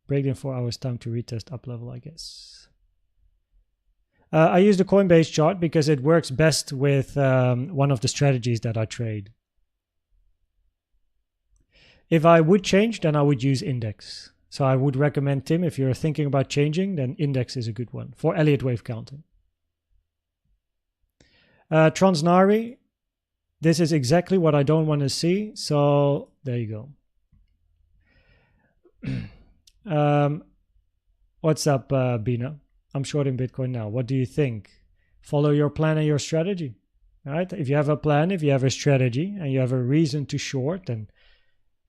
Break in 4 hours time to retest up level, I guess. I use the Coinbase chart because it works best with one of the strategies that I trade. If I would change, then I would use index. So I would recommend, Tim, if you're thinking about changing, then index is a good one for Elliott wave counting. Transnari, this is exactly what I don't want to see. So there you go. What's up, Bina? I'm shorting Bitcoin now. What do you think? Follow your plan and your strategy. All right. If you have a plan, if you have a strategy, and you have a reason to short, then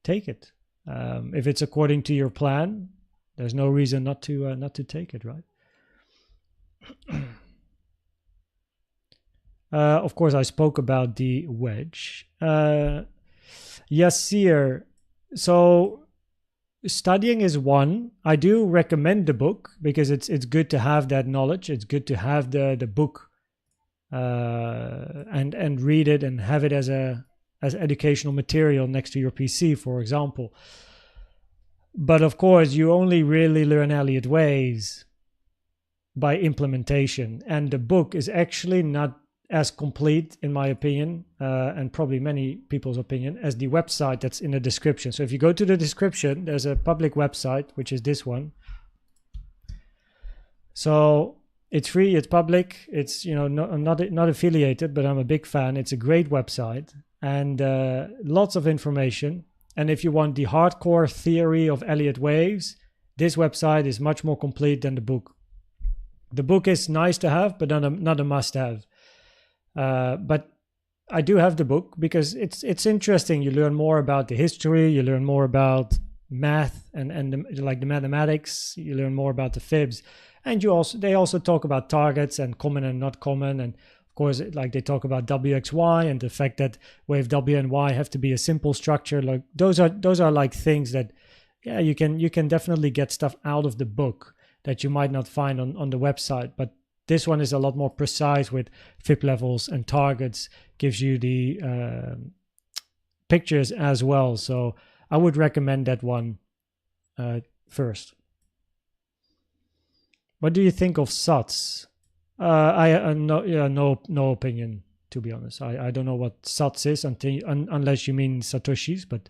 take it. If it's according to your plan, there's no reason not to take it, right? Of course, I spoke about the wedge. Yasir, so studying is one. I do recommend the book because it's good to have that knowledge. It's good to have the book and read it and have it as educational material next to your PC, for example. But of course, you only really learn Elliott waves by implementation, and the book is actually not as complete, in my opinion, and probably many people's opinion, as the website that's in the description. So if you go to the description, there's a public website, which is this one. So it's free, it's public, it's, you know, I'm not affiliated, but I'm a big fan. It's a great website and lots of information. And if you want the hardcore theory of Elliott waves, this website is much more complete than the book. The book is nice to have, but not a must-have. But I do have the book because it's interesting. You learn more about the history. You learn more about math and the mathematics. You learn more about the fibs, and they also talk about targets and common and not common. And of course, like they talk about WXY and the fact that wave W and Y have to be a simple structure. Like those are like things that, yeah, you can definitely get stuff out of the book that you might not find on the website, but this one is a lot more precise with fib levels and targets, gives you the pictures as well. So I would recommend that one first. What do you think of SATs? No opinion, to be honest. I don't know what SATs is unless you mean Satoshis, but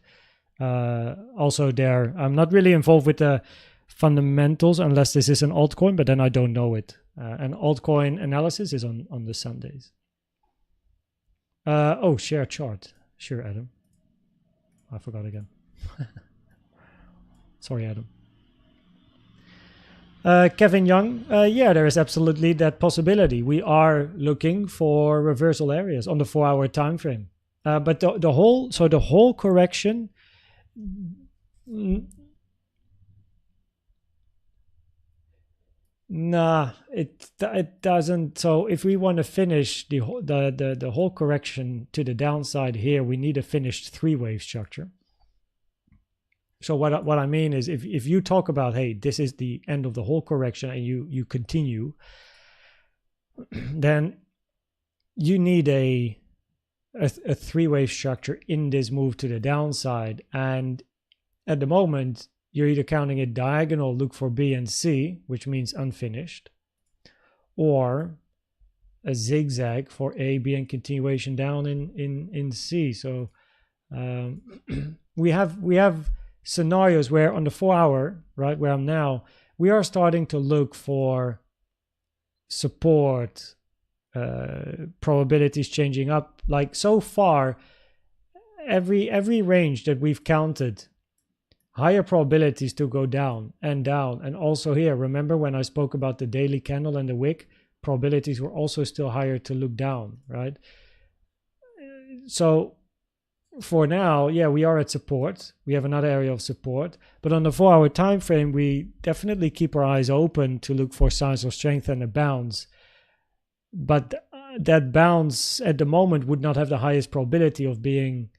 also there, I'm not really involved with the fundamentals unless this is an altcoin, but then I don't know it. And altcoin analysis is on the Sundays. Share chart. Sure, Adam. I forgot again. Sorry, Adam. Kevin Young, yeah, there is absolutely that possibility. We are looking for reversal areas on the 4-hour time frame. But the whole correction. Nah, it doesn't. So if we want to finish the whole correction to the downside here, we need a finished 3-wave structure. So what I mean is, if you talk about, hey, this is the end of the whole correction, and you continue, then you need a 3-wave structure in this move to the downside. And at the moment, you're either counting it diagonal, look for B and C, which means unfinished, or a zigzag for A, B, and continuation down in C. So we have scenarios where on the 4-hour, right, where I'm now, we are starting to look for support, probabilities changing up. Like so far, every range that we've counted, higher probabilities to go down. And also here, remember when I spoke about the daily candle and the wick, probabilities were also still higher to look down, right? So for now, yeah, we are at support. We have another area of support, but on the 4-hour time frame, we definitely keep our eyes open to look for signs of strength and a bounce. But that bounce at the moment would not have the highest probability of being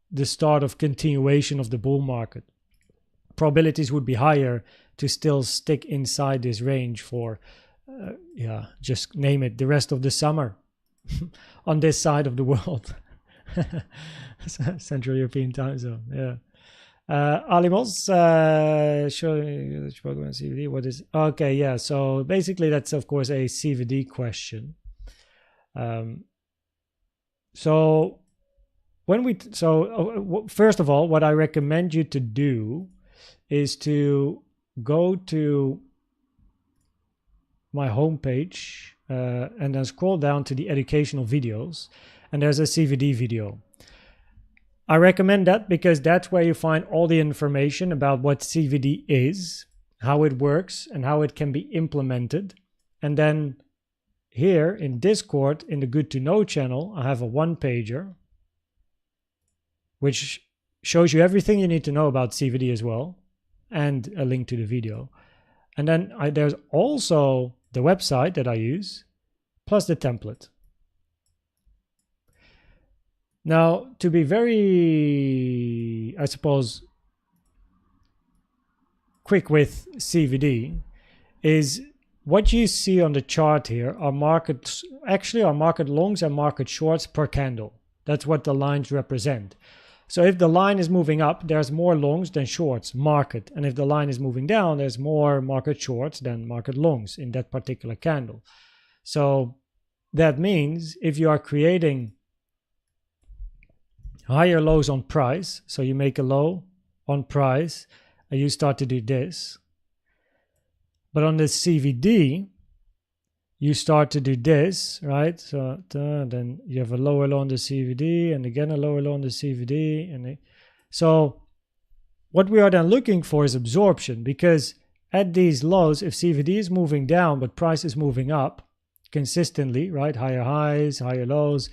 the start of continuation of the bull market. Probabilities would be higher to still stick inside this range for, just name it, the rest of the summer on this side of the world. Central European time zone, yeah. Alimos, CVD, what is, okay, yeah, so basically that's of course a CVD question. So first of all, what I recommend you to do is to go to my homepage and then scroll down to the educational videos, and there's a CVD video. I recommend that because that's where you find all the information about what CVD is, how it works, and how it can be implemented. And then here in Discord, in the Good to Know channel, I have a one-pager, which shows you everything you need to know about CVD as well, and a link to the video. And then there's also the website that I use, plus the template. Now, to be very, I suppose, quick with CVD, is what you see on the chart here are market longs and market shorts per candle. That's what the lines represent. So if the line is moving up, there's more longs than shorts, market. And if the line is moving down, there's more market shorts than market longs in that particular candle. So that means if you are creating higher lows on price, so you make a low on price and you start to do this. But on the CVD, you start to do this, right? So then you have a lower low on the CVD and again a lower low on the CVD. So what we are then looking for is absorption, because at these lows, if CVD is moving down but price is moving up consistently, right? Higher highs, higher lows.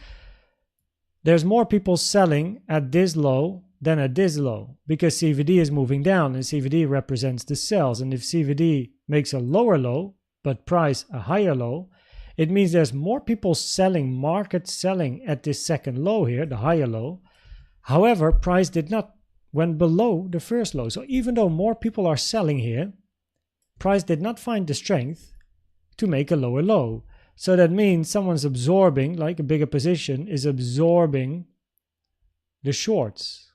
There's more people selling at this low than at this low because CVD is moving down and CVD represents the sells. And if CVD makes a lower low, but price a higher low, it means there's more people selling, market selling at this second low here, the higher low. However, price went below the first low. So even though more people are selling here, price did not find the strength to make a lower low. So that means someone's absorbing, like a bigger position is absorbing the shorts,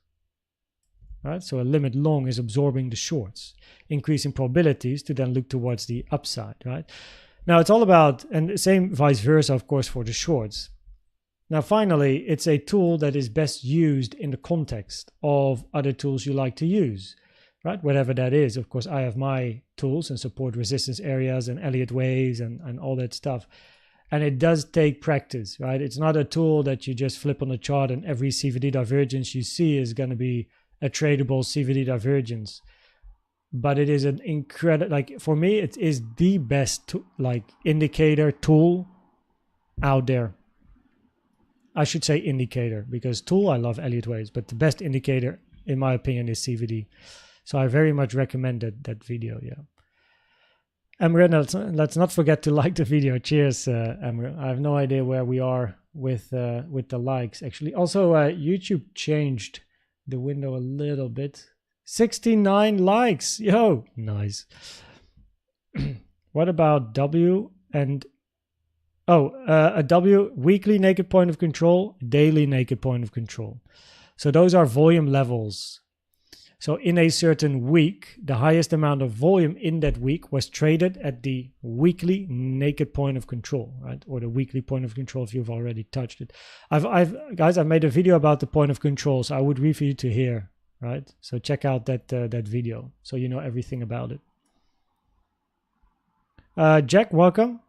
right? So a limit long is absorbing the shorts, increasing probabilities to then look towards the upside, right? Now it's all about, and the same vice versa, of course, for the shorts. Now, finally, it's a tool that is best used in the context of other tools you like to use, right? Whatever that is. Of course, I have my tools and support resistance areas and Elliott waves and all that stuff. And it does take practice, right? It's not a tool that you just flip on the chart and every CVD divergence you see is going to be a tradable CVD divergence. But it is an incredible, like for me, it is the best indicator tool out there. I should say indicator, because tool, I love Elliott waves, but the best indicator, in my opinion, is CVD. So I very much recommend that video, yeah. Emre, let's not forget to like the video. Cheers, Emre. I have no idea where we are with the likes, actually. Also, YouTube changed the window a little bit. 69 likes, yo, nice. What about W and... a W, weekly naked point of control, daily naked point of control. So those are volume levels. So in a certain week, the highest amount of volume in that week was traded at the weekly naked point of control, right? Or the weekly point of control if you've already touched it. I've made a video about the point of control, so I would refer you to here, right? So check out that video so you know everything about it. Jack, welcome.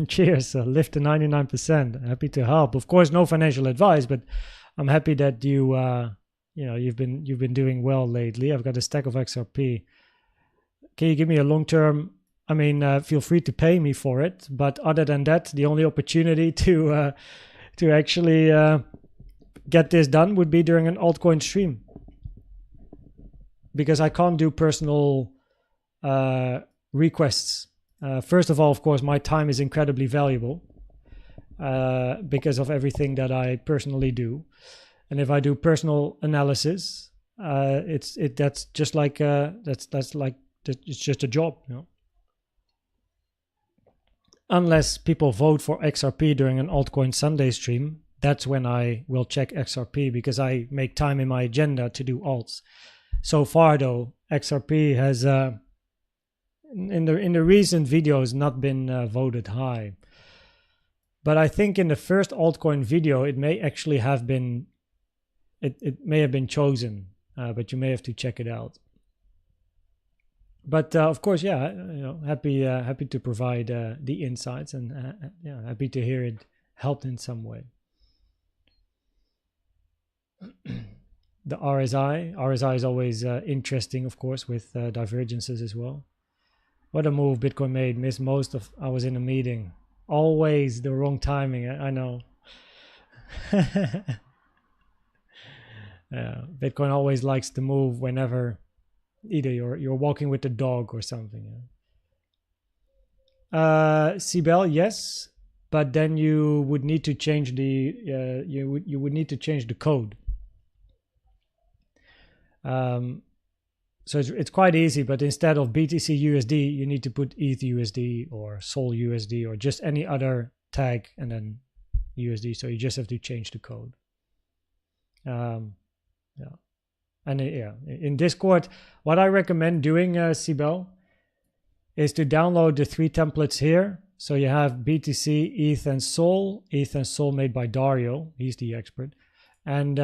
Cheers, lift to 99%. Happy to help. Of course, no financial advice, but I'm happy that you've been doing well lately. I've got a stack of XRP. Can you give me a long-term? I mean, feel free to pay me for it. But other than that, the only opportunity to actually get this done would be during an altcoin stream, because I can't do personal requests. First of all, of course, my time is incredibly valuable because of everything that I personally do. And if I do personal analysis, it's just a job, you know. Unless people vote for XRP during an altcoin Sunday stream, that's when I will check XRP, because I make time in my agenda to do alts. So far, though, XRP has in the recent videos not been voted high. But I think in the first altcoin video, it may actually have been, it may have been chosen, but you may have to check it out. But of course, yeah, happy to provide the insights, and happy to hear it helped in some way. The RSI is always interesting, of course, with divergences as well. What a move Bitcoin made. Missed most of. I was in a meeting. Always the wrong timing. I know. Bitcoin always likes to move whenever either you're walking with the dog or something. Sibel, yes, but then you would need to change the you would need to change the code. So it's quite easy, but instead of BTC USD, you need to put ETH USD or Sol USD or just any other tag and then USD. So you just have to change the code. And in Discord, what I recommend doing, Sibel, is to download the 3 templates here. So you have BTC, ETH, and Sol. ETH and Sol made by Dario. He's the expert. And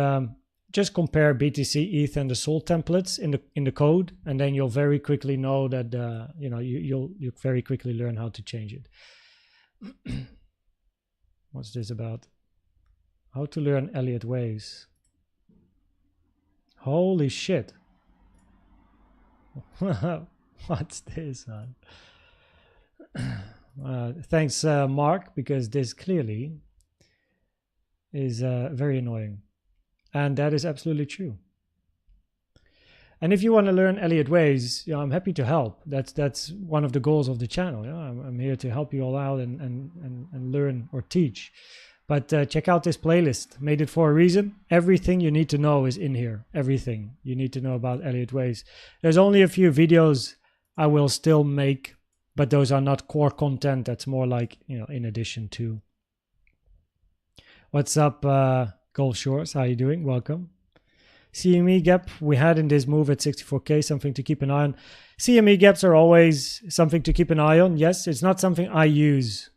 just compare BTC, ETH, and the Sol templates in the code, and then you'll very quickly know that you'll very quickly learn how to change it. What's this about? How to learn Elliott waves. Holy shit! What's this, man? Thanks, Mark, because this clearly is very annoying. And that is absolutely true. And if you want to learn Elliott waves, I'm happy to help. That's one of the goals of the channel. I'm here to help you all out and learn or teach. But check out this playlist. Made it for a reason. Everything you need to know is in here. Everything you need to know about Elliott waves. There's only a few videos I will still make, but those are not core content. That's more like, in addition to. What's up, Gulf Shores? How you doing? Welcome. CME gap we had in this move at 64K, something to keep an eye on. CME gaps are always something to keep an eye on. Yes, it's not something I use.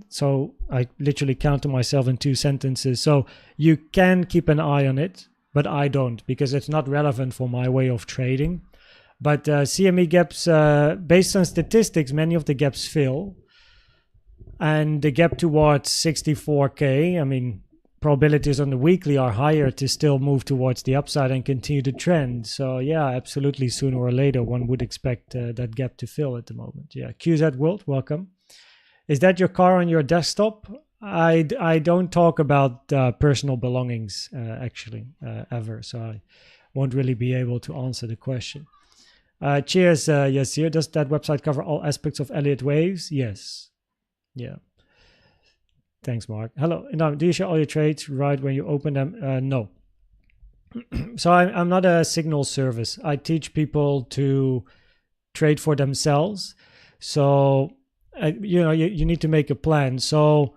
So I literally counter myself in 2 sentences. So you can keep an eye on it, but I don't, because it's not relevant for my way of trading. But CME gaps, based on statistics, many of the gaps fill. And the gap towards 64K, I mean, probabilities on the weekly are higher to still move towards the upside and continue the trend. So yeah, absolutely, sooner or later one would expect that gap to fill at the moment. Yeah, QZ World, welcome. Is that your car on your desktop? I don't talk about personal belongings actually ever, so I won't really be able to answer the question. Cheers, Yasir. Does that website cover all aspects of Elliott waves? Yes. Yeah. Thanks, Mark. Hello. Now, do you share all your trades right when you open them? No. So I'm not a signal service. I teach people to trade for themselves. So, you need to make a plan. So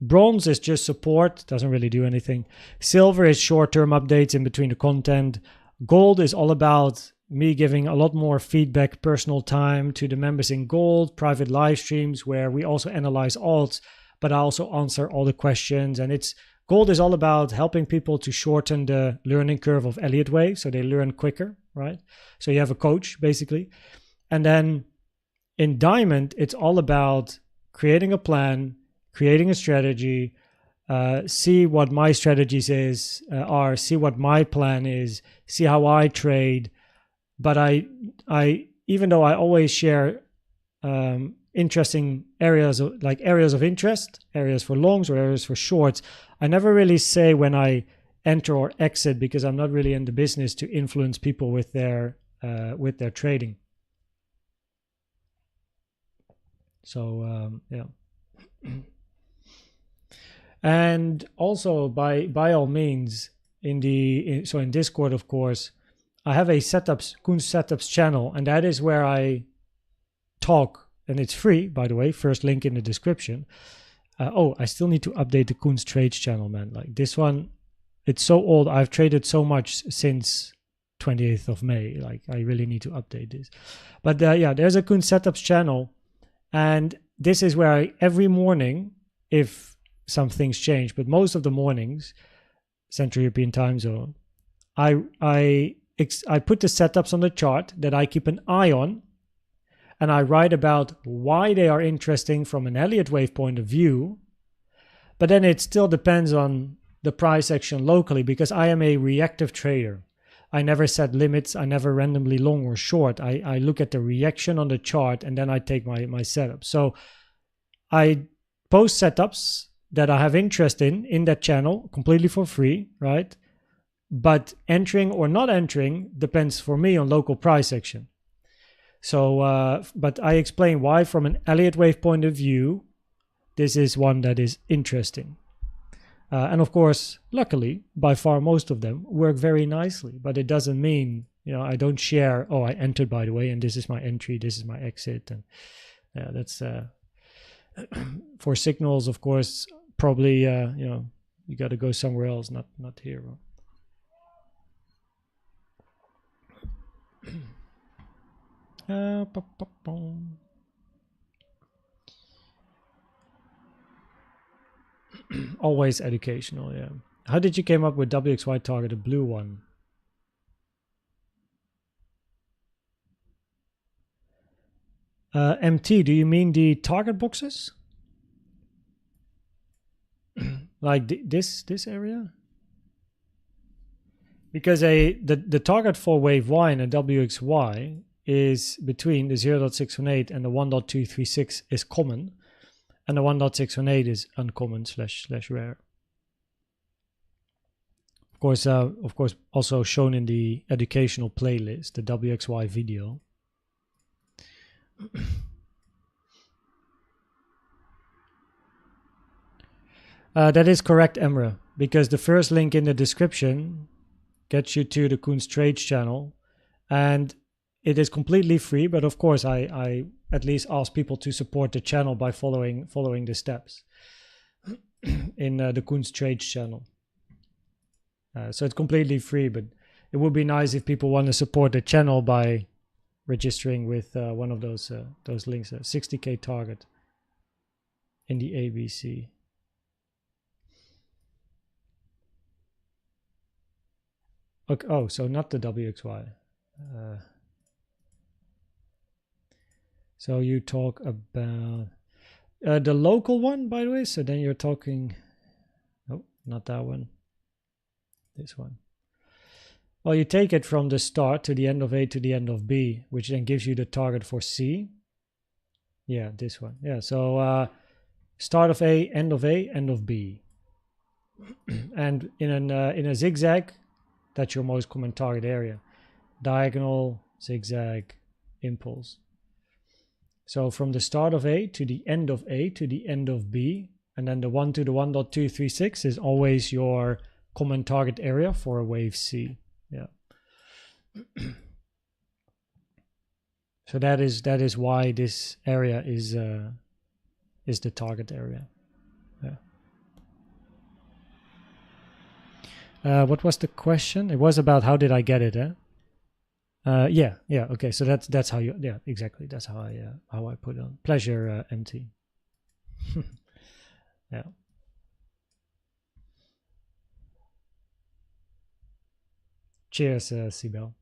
bronze is just support, doesn't really do anything. Silver is short-term updates in between the content. Gold is all about me giving a lot more feedback, personal time to the members in Gold, private live streams where we also analyze alts, but I also answer all the questions. And Gold is all about helping people to shorten the learning curve of Elliott wave, so they learn quicker, right? So you have a coach, basically. And then in Diamond, it's all about creating a plan, creating a strategy, see what my strategies are, see what my plan is, see how I trade. But I even though I always share interesting areas of interest, areas for longs or areas for shorts, I never really say when I enter or exit, because I'm not really in the business to influence people with their trading. So yeah. And also by all means in Discord, of course, I have a Koens Setups channel, and that is where I talk, and it's free, by the way. First link in the description. I still need to update the Koens Trades channel, man. Like this one, it's so old. I've traded so much since 28th of May. Like I really need to update this. But yeah, there's a Koens Setups channel, and this is where every morning, if some things change, but most of the mornings, Central European Time Zone, I put the setups on the chart that I keep an eye on, and I write about why they are interesting from an Elliott wave point of view. But then it still depends on the price action locally, because I am a reactive trader. I never set limits. I never randomly long or short. I look at the reaction on the chart and then I take my setup. So I post setups that I have interest in that channel completely for free, right? But entering or not entering depends for me on local price action. So, but I explain why from an Elliott wave point of view, this is one that is interesting. And of course, luckily, by far most of them work very nicely, but it doesn't mean, I don't share, oh, I entered, by the way, and this is my entry, this is my exit. And that's for signals, of course, probably, you got to go somewhere else, not here. Always educational, yeah. How did you came up with WXY target, a blue one? MT, do you mean the target boxes? Like this area? Because the target for wave Y and a WXY is between the 0.618 and the 1.236 is common, and the 1.618 is uncommon / rare. Of course, also shown in the educational playlist, the WXY video. That is correct, Emre, because the first link in the description gets you to the koenztrading channel, and it is completely free. But of course, I at least ask people to support the channel by following the steps in the koenztrading channel. So it's completely free, but it would be nice if people want to support the channel by registering with one of those links. 60k target in the ABC. Okay, oh, so not the WXY. So you talk about the local one, by the way. So then you're talking, oh, not that one. This one. Well, you take it from the start to the end of A to the end of B, which then gives you the target for C. Yeah, this one. Yeah, so start of A, end of B. And in a zigzag, that's your most common target area. Diagonal, zigzag, impulse. So from the start of A to the end of A to the end of B, and then the 1 to the 1.236 is always your common target area for a wave C. Yeah. So that is why this area is the target area. Yeah. What was the question? It was about how did I get it? Yeah. Okay. So that's how you. Yeah, exactly. That's how I put it on. Pleasure, MT. Yeah. Cheers, Sibel.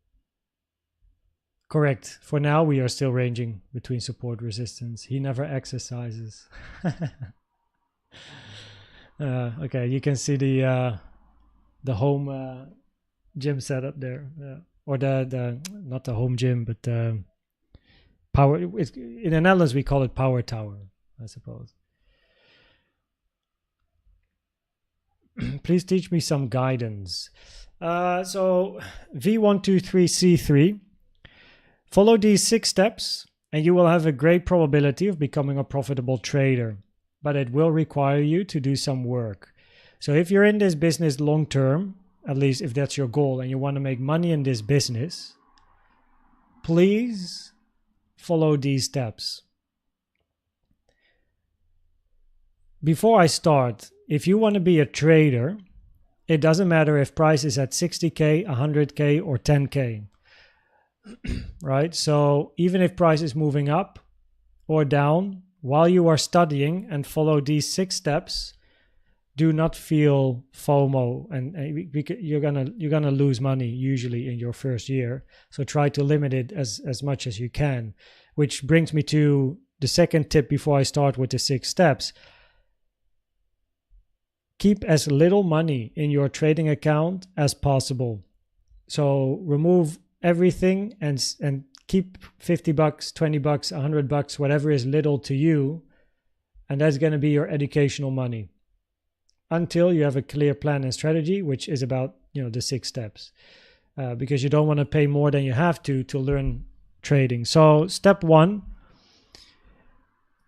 Correct. For now, we are still ranging between support resistance. He never exercises. Okay, you can see the home gym setup there, or the not the home gym, but power. In the Netherlands, we call it power tower, I suppose. Please teach me some guidance. So V123C3. Follow these 6 steps and you will have a great probability of becoming a profitable trader, but it will require you to do some work. So if you're in this business long term, at least if that's your goal and you want to make money in this business, please follow these steps. Before I start, if you want to be a trader, it doesn't matter if price is at 60k, 100k or 10k. Right? So even if price is moving up or down, while you are studying and follow these 6 steps, do not feel FOMO, and you're gonna lose money usually in your first year. So try to limit it as much as you can. Which brings me to the second tip before I start with the 6 steps. Keep as little money in your trading account as possible. So remove everything and keep 50 bucks, 20 bucks, 100 bucks, whatever is little to you. And that's going to be your educational money until you have a clear plan and strategy, which is about, the 6 steps, because you don't want to pay more than you have to learn trading. So step 1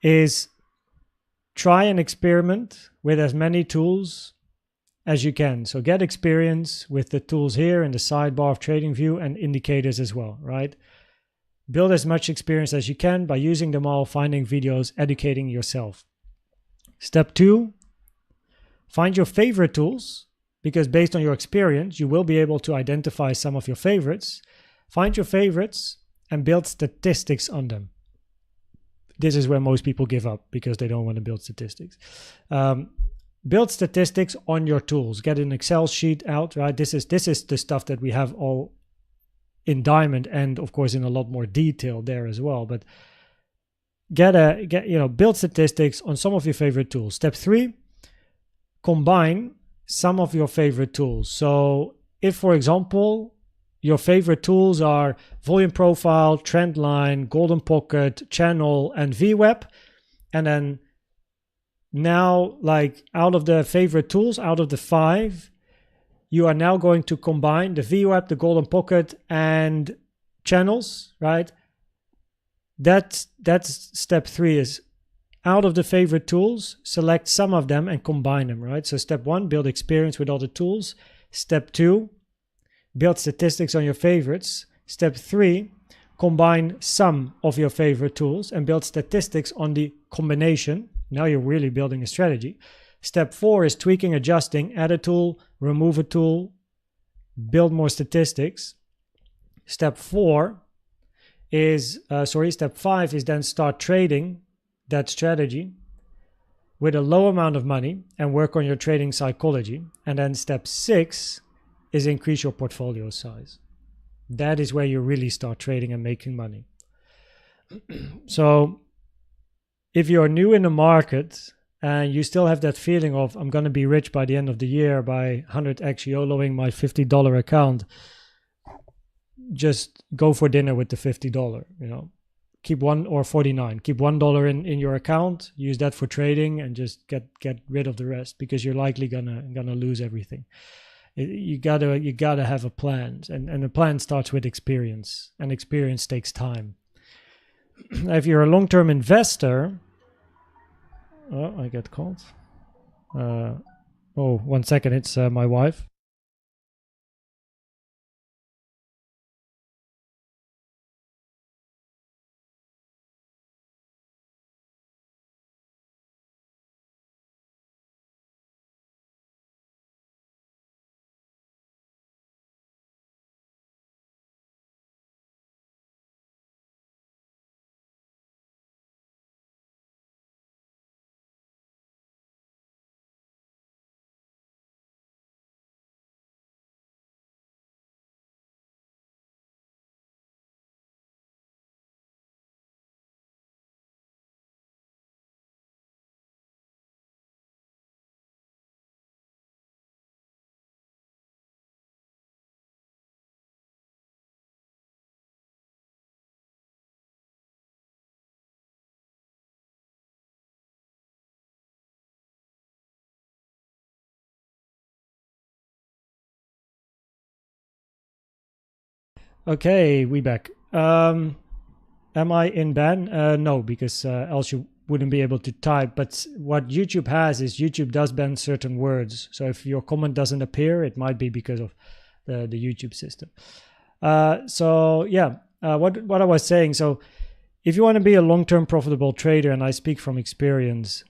is try and experiment with as many tools as you can. So get experience with the tools here in the sidebar of TradingView and indicators as well, right? Build as much experience as you can by using them all, finding videos, educating yourself. Step 2, find your favorite tools, because based on your experience, you will be able to identify some of your favorites. Find your favorites and build statistics on them. This is where most people give up because they don't want to build statistics. Build statistics on your tools. Get an Excel sheet out, right? This is the stuff that we have all in Diamond, and of course in a lot more detail there as well. But build statistics on some of your favorite tools. Step 3, combine some of your favorite tools. So if, for example, your favorite tools are volume profile, trend line, golden pocket, channel, and VWAP, and then now, like, out of the favorite tools, out of the 5, you are now going to combine the VWAP, the golden pocket, and channels, right? That's step 3, is out of the favorite tools, select some of them and combine them, right? So step 1, build experience with all the tools. Step 2, build statistics on your favorites. Step 3, combine some of your favorite tools and build statistics on the combination. Now you're really building a strategy. Step 4 is tweaking, adjusting, add a tool, remove a tool, build more statistics. Step 5 is then start trading that strategy with a low amount of money and work on your trading psychology. And then step 6 is increase your portfolio size. That is where you really start trading and making money. So if you're new in the market and you still have that feeling of, I'm going to be rich by the end of the year by 100x YOLOing my $50 account, just go for dinner with the $50, keep $1.49, keep $1 in your account, use that for trading, and just get rid of the rest, because you're likely gonna lose everything. You gotta have a plan, and the plan starts with experience, and experience takes time. If you're a long-term investor, I get called. 1 second, it's my wife. Okay, we back. Am I in ban? No, because else you wouldn't be able to type. But what YouTube has is YouTube does ban certain words. So if your comment doesn't appear, it might be because of the YouTube system. What I was saying. So if you want to be a long-term profitable trader, and I speak from experience,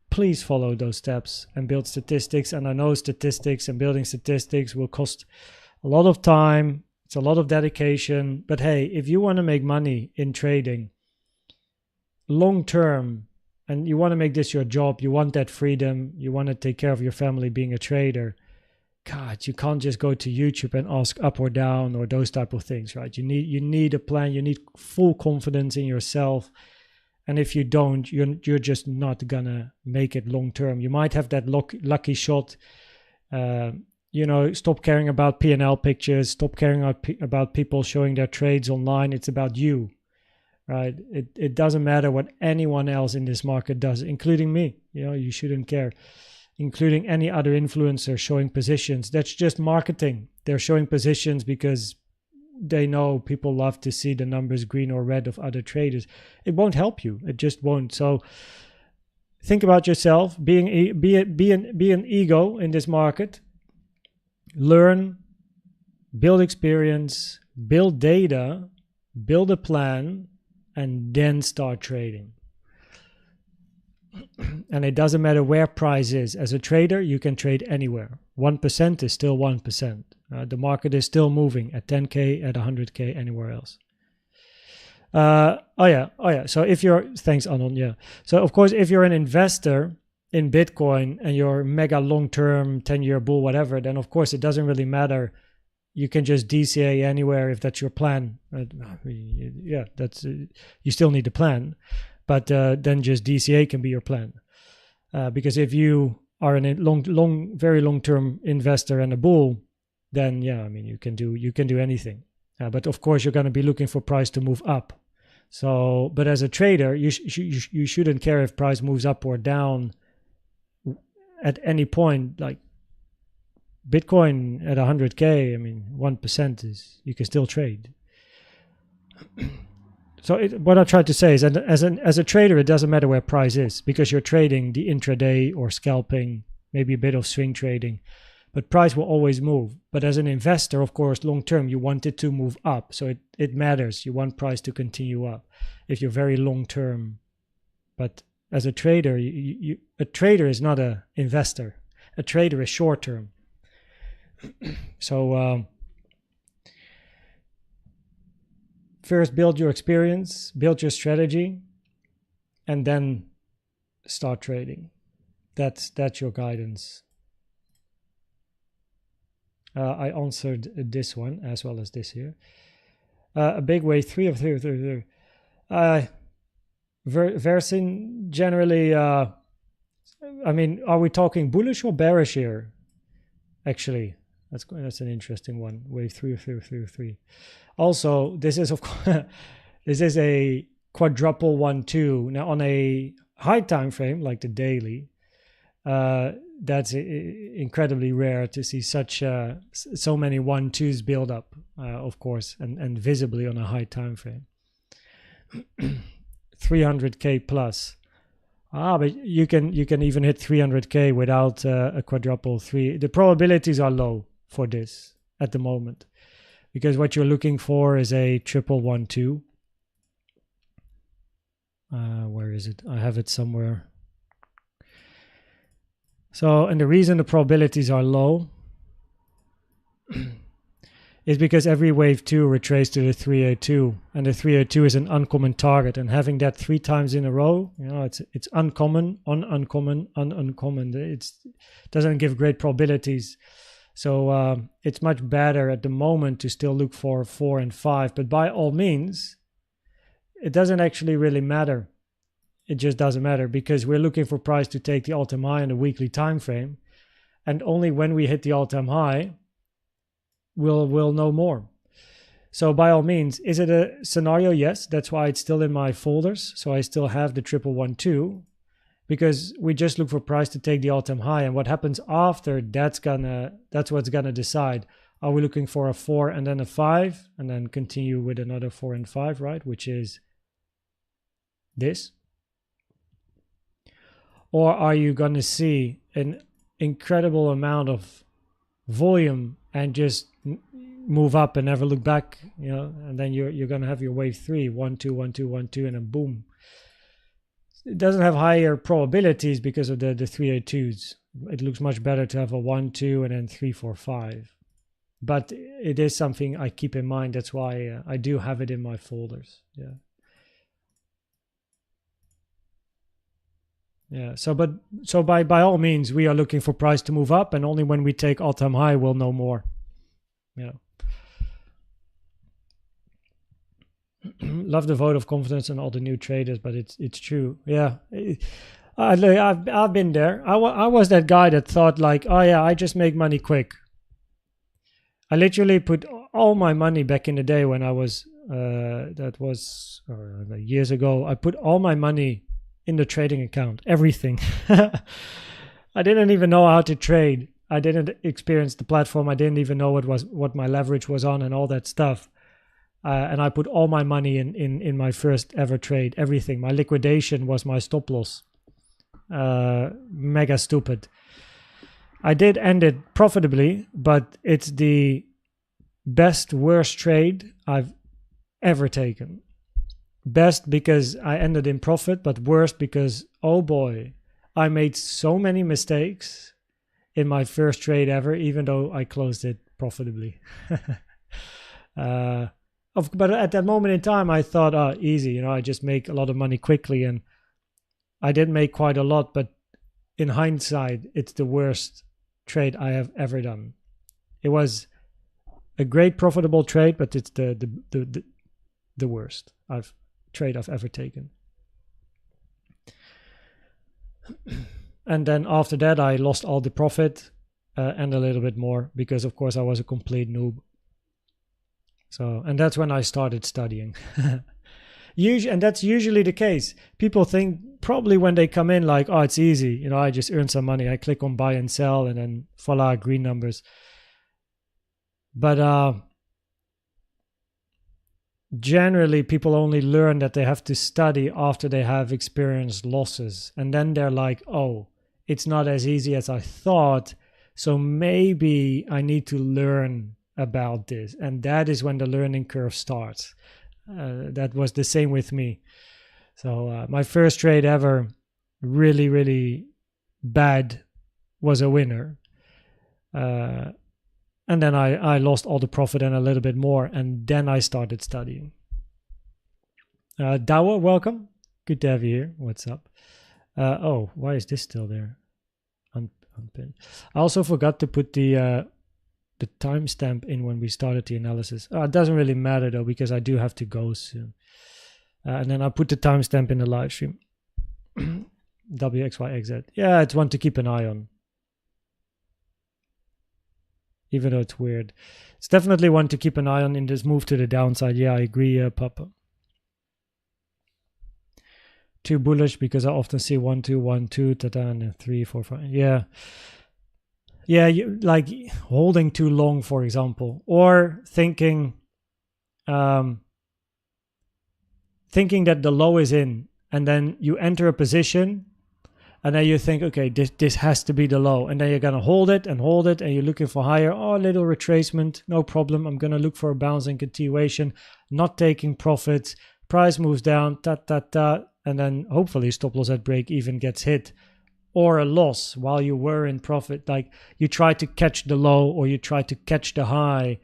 please follow those steps and build statistics. And I know statistics and building statistics will cost a lot of time. It's a lot of dedication. But hey, if you want to make money in trading long term, and you want to make this your job, you want that freedom, you want to take care of your family being a trader, God, you can't just go to YouTube and ask up or down or those type of things, right? You need a plan. You need full confidence in yourself. And if you don't, you're just not gonna make it long term. You might have that lucky shot, stop caring about P&L pictures, stop caring about people showing their trades online. It's about you, right? It doesn't matter what anyone else in this market does, including me. You shouldn't care, including any other influencer showing positions. That's just marketing. They're showing positions because they know people love to see the numbers green or red of other traders. It won't help you. It just won't. So think about yourself. Be an ego in this market. Learn, build experience, build data, build a plan, and then start trading. And it doesn't matter where price is. As a trader, you can trade anywhere. 1% is still 1%. The market is still moving at 10K, at 100K, anywhere else. Oh yeah. So thanks, Anon. Yeah. So of course, if you're an investor in Bitcoin and you're mega long-term, 10-year bull, whatever, then of course it doesn't really matter. You can just DCA anywhere if that's your plan. Yeah, you still need a plan, but then just DCA can be your plan. Because if you are a very long-term investor and a bull, then yeah, I mean you can do anything. But of course you're going to be looking for price to move up. So, but as a trader, you shouldn't care if price moves up or down at any point. Like Bitcoin at 100K, I mean 1% is, you can still trade. So what I tried to say is that as a trader, it doesn't matter where price is, because you're trading the intraday or scalping, maybe a bit of swing trading, but price will always move. But as an investor, of course, long term, you want it to move up. So it matters. You want price to continue up if you're very long term. But as a trader, a trader is not an investor. A trader is short term. So first, build your experience, build your strategy, and then start trading. That's your guidance. I answered this one as well as this here. A big wave 3 of 3. Versin generally, I mean, are we talking bullish or bearish here? Actually, that's an interesting one. Wave 3 of 3 of 3 of 3. Also, this is of course this is a quadruple 1-2. Now on a high time frame like the daily, that's incredibly rare to see so many 1-2s build up, of course, and visibly on a high time frame. 300K plus. But you can even hit 300K without a quadruple 3. The probabilities are low for this at the moment, because what you're looking for is a triple 1-2. Where is it? I have it somewhere. So, and the reason the probabilities are low is because every wave 2 retraced to the 302, and the 302 is an uncommon target, and having that 3 times in a row, it's uncommon, uncommon. It doesn't give great probabilities. So it's much better at the moment to still look for 4 and 5, but by all means, it doesn't actually really matter. It just doesn't matter, because we're looking for price to take the all-time high on a weekly time frame, and only when we hit the all-time high, we'll know more. So by all means, is it a scenario? Yes, that's why it's still in my folders. So I still have the triple 1-2, because we just look for price to take the all-time high, and what happens after, that's what's gonna decide. Are we looking for a 4 and then a 5, and then continue with another 4 and 5, right? Which is this. Or are you going to see an incredible amount of volume and just move up and never look back, and then you're going to have your wave 3, 1-2, 1-2, 1-2, and then boom. It doesn't have higher probabilities because of the 302s. It looks much better to have a 1-2 and then 3, 4, 5. But it is something I keep in mind. That's why I do have it in my folders. Yeah. Yeah, so by all means, we are looking for price to move up, and only when we take all-time high, we'll know more. Yeah. Love the vote of confidence in all the new traders, but it's true. Yeah, I've been there. I was that guy that thought like, oh yeah, I just make money quick. I literally put all my money back in the day when I was, that was years ago. I put all my money in the trading account, everything. I didn't even know how to trade. I didn't experience the platform. I didn't even know what my leverage was on and all that stuff. And I put all my money in my first ever trade, everything. My liquidation was my stop loss. Mega stupid. I did end it profitably, but it's the best worst trade I've ever taken. Best because I ended in profit, but worst because, oh boy, I made so many mistakes in my first trade ever, even though I closed it profitably. But at that moment in time, I thought, oh, easy, I just make a lot of money quickly. And I did make quite a lot, but in hindsight, it's the worst trade I have ever done. It was a great profitable trade, but it's the worst trade I've ever taken. And then after that, I lost all the profit and a little bit more because, of course, I was a complete noob. So, and that's when I started studying. And that's usually the case. People think probably when they come in like, oh, it's easy. I just earn some money. I click on buy and sell and then voila, green numbers. But generally, people only learn that they have to study after they have experienced losses. And then they're like, oh, it's not as easy as I thought. So maybe I need to learn about this. And that is when the learning curve starts. That was the same with me. So my first trade ever, really, really bad, was a winner. And then I lost all the profit and a little bit more. And then I started studying. Dawa, welcome. Good to have you here. What's up? Oh, why is this still there? Unpinned. I also forgot to put the timestamp in when we started the analysis. It doesn't really matter though, because I do have to go soon. And then I put the timestamp in the live stream. WXYXZ. Yeah, it's one to keep an eye on. Even though it's weird. It's definitely one to keep an eye on in this move to the downside. Yeah, I agree, Papa. Too bullish because I often see 1, 2, 1, 2, and 3, 4, 5. Yeah. Yeah, like holding too long, for example, or thinking that the low is in, and then you enter a position, and then you think, okay, this has to be the low, and then you're gonna hold it, and you're looking for higher. Oh, a little retracement, no problem. I'm gonna look for a bouncing continuation, not taking profits. Price moves down, and then hopefully stop loss at break even gets hit. Or a loss while you were in profit. Like you try to catch the low or you try to catch the high,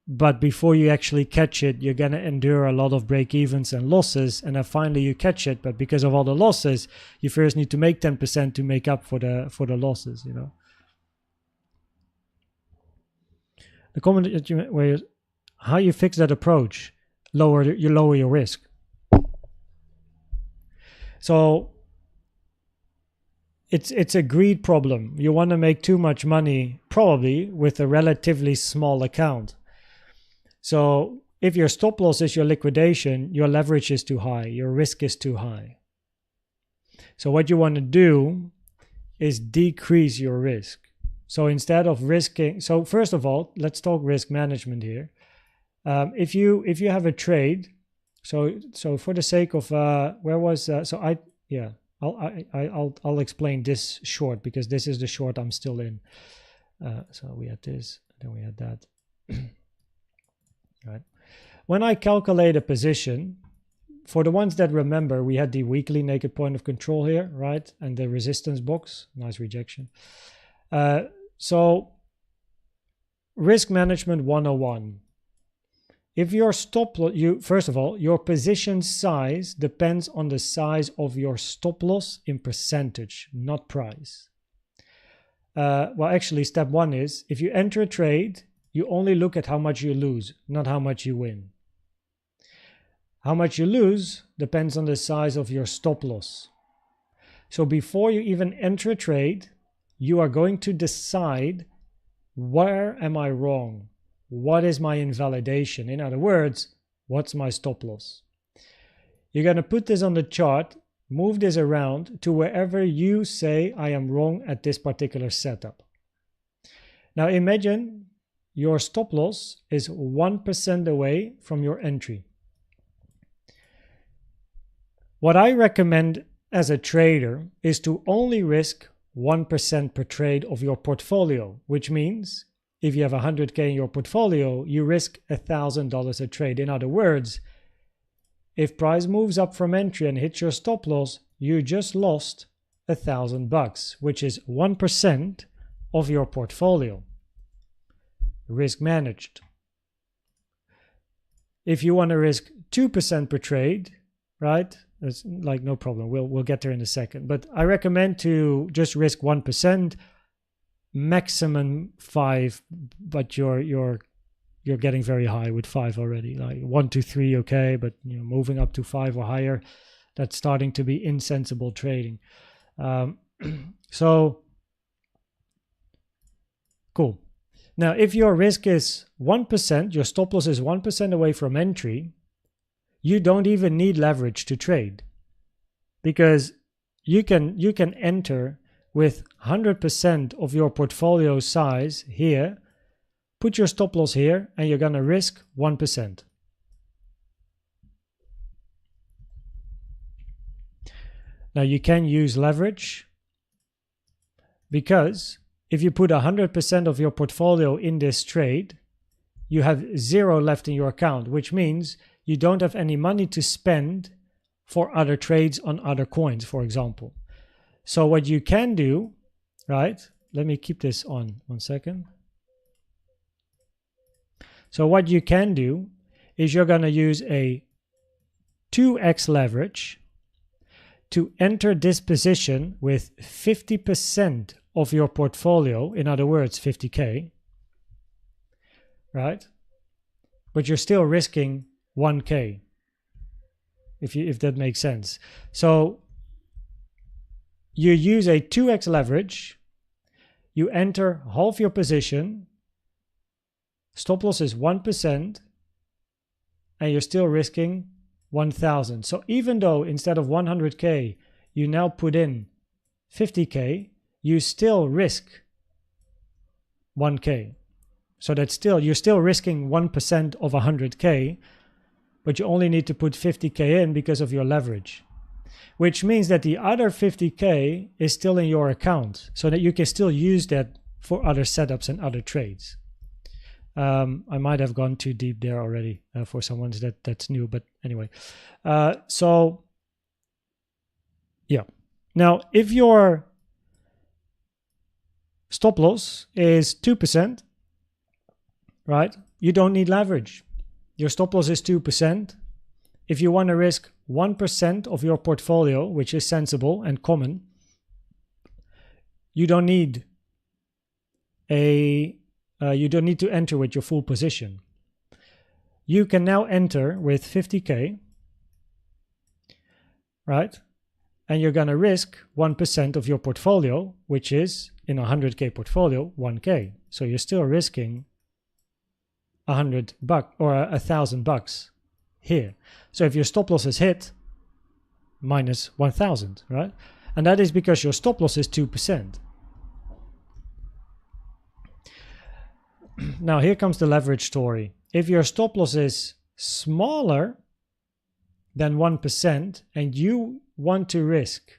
but before you actually catch it, you're going to endure a lot of break evens and losses, and then finally you catch it, but because of all the losses, you first need to make 10% to make up for the losses, The comment that where how you fix that approach, you lower your risk. So it's a greed problem. You want to make too much money, probably, with a relatively small account. So if your stop loss is your liquidation, your leverage is too high, your risk is too high. So what you want to do is decrease your risk. So instead of risking, so first of all, let's talk risk management here. If you have a trade, so for the sake of I'll explain this short because this is the short I'm still in. So we had this, then we had that. Right. When I calculate a position, for the ones that remember, we had the weekly naked point of control here, right? And the resistance box, nice rejection. So risk management 101. If your stop loss, first of all, your position size depends on the size of your stop loss in percentage, not price. Well, actually, step one is if you enter a trade, you only look at how much you lose, not how much you win. How much you lose depends on the size of your stop loss. So before you even enter a trade, you are going to decide, where am I wrong? what is my invalidation? In other words, what's my stop loss? You're going to put this on the chart, move this around to wherever you say I am wrong at this particular setup. Now imagine your stop loss is 1% away from your entry. What I recommend as a trader is to only risk 1% per trade of your portfolio, which means if you have 100K in your portfolio, you risk $1,000 a trade. In other words, if price moves up from entry and hits your stop loss, you just lost $1,000, which is 1% of your portfolio. Risk managed. If you want to risk 2% per trade, right? That's like no problem. We'll get there in a second. But I recommend to just risk 1%, maximum 5, but you're getting very high with 5 already. Like 1 to 3, okay, but moving up to 5 or higher, that's starting to be insensible trading. So cool. Now, if your risk is 1%, your stop loss is 1% away from entry, you don't even need leverage to trade, because you can enter with 100% of your portfolio size here, put your stop loss here, and you're going to risk 1%. Now you can use leverage, because if you put 100% of your portfolio in this trade, you have 0 left in your account, which means you don't have any money to spend for other trades on other coins, for example. So what you can do, right? Let me keep this on 1 second. So what you can do is you're going to use a 2x leverage to enter this position with 50% of your portfolio, in other words, 50K, right? But you're still risking 1K, if that makes sense. So you use a 2x leverage, you enter half your position, stop loss is 1%, and you're still risking 1,000. So even though instead of 100K, you now put in 50K, you still risk 1K. So that's still, you're still risking 1% of 100K, but you only need to put 50K in because of your leverage, which means that the other 50K is still in your account, so that you can still use that for other setups and other trades. I might have gone too deep there already for someone that's new, but anyway. So yeah. Now, if your stop loss is 2%, right? You don't need leverage. Your stop loss is 2%. If you want to risk 1% of your portfolio, which is sensible and common, you don't need to enter with your full position. You can now enter with 50K, right? And you're going to risk 1% of your portfolio, which is in a 100K portfolio, 1K. So you're still risking $100 or $1,000 here. So if your stop loss is hit, minus 1,000, right? And that is because your stop loss is 2%. Now here comes the leverage story. If your stop loss is smaller than 1% and you want to risk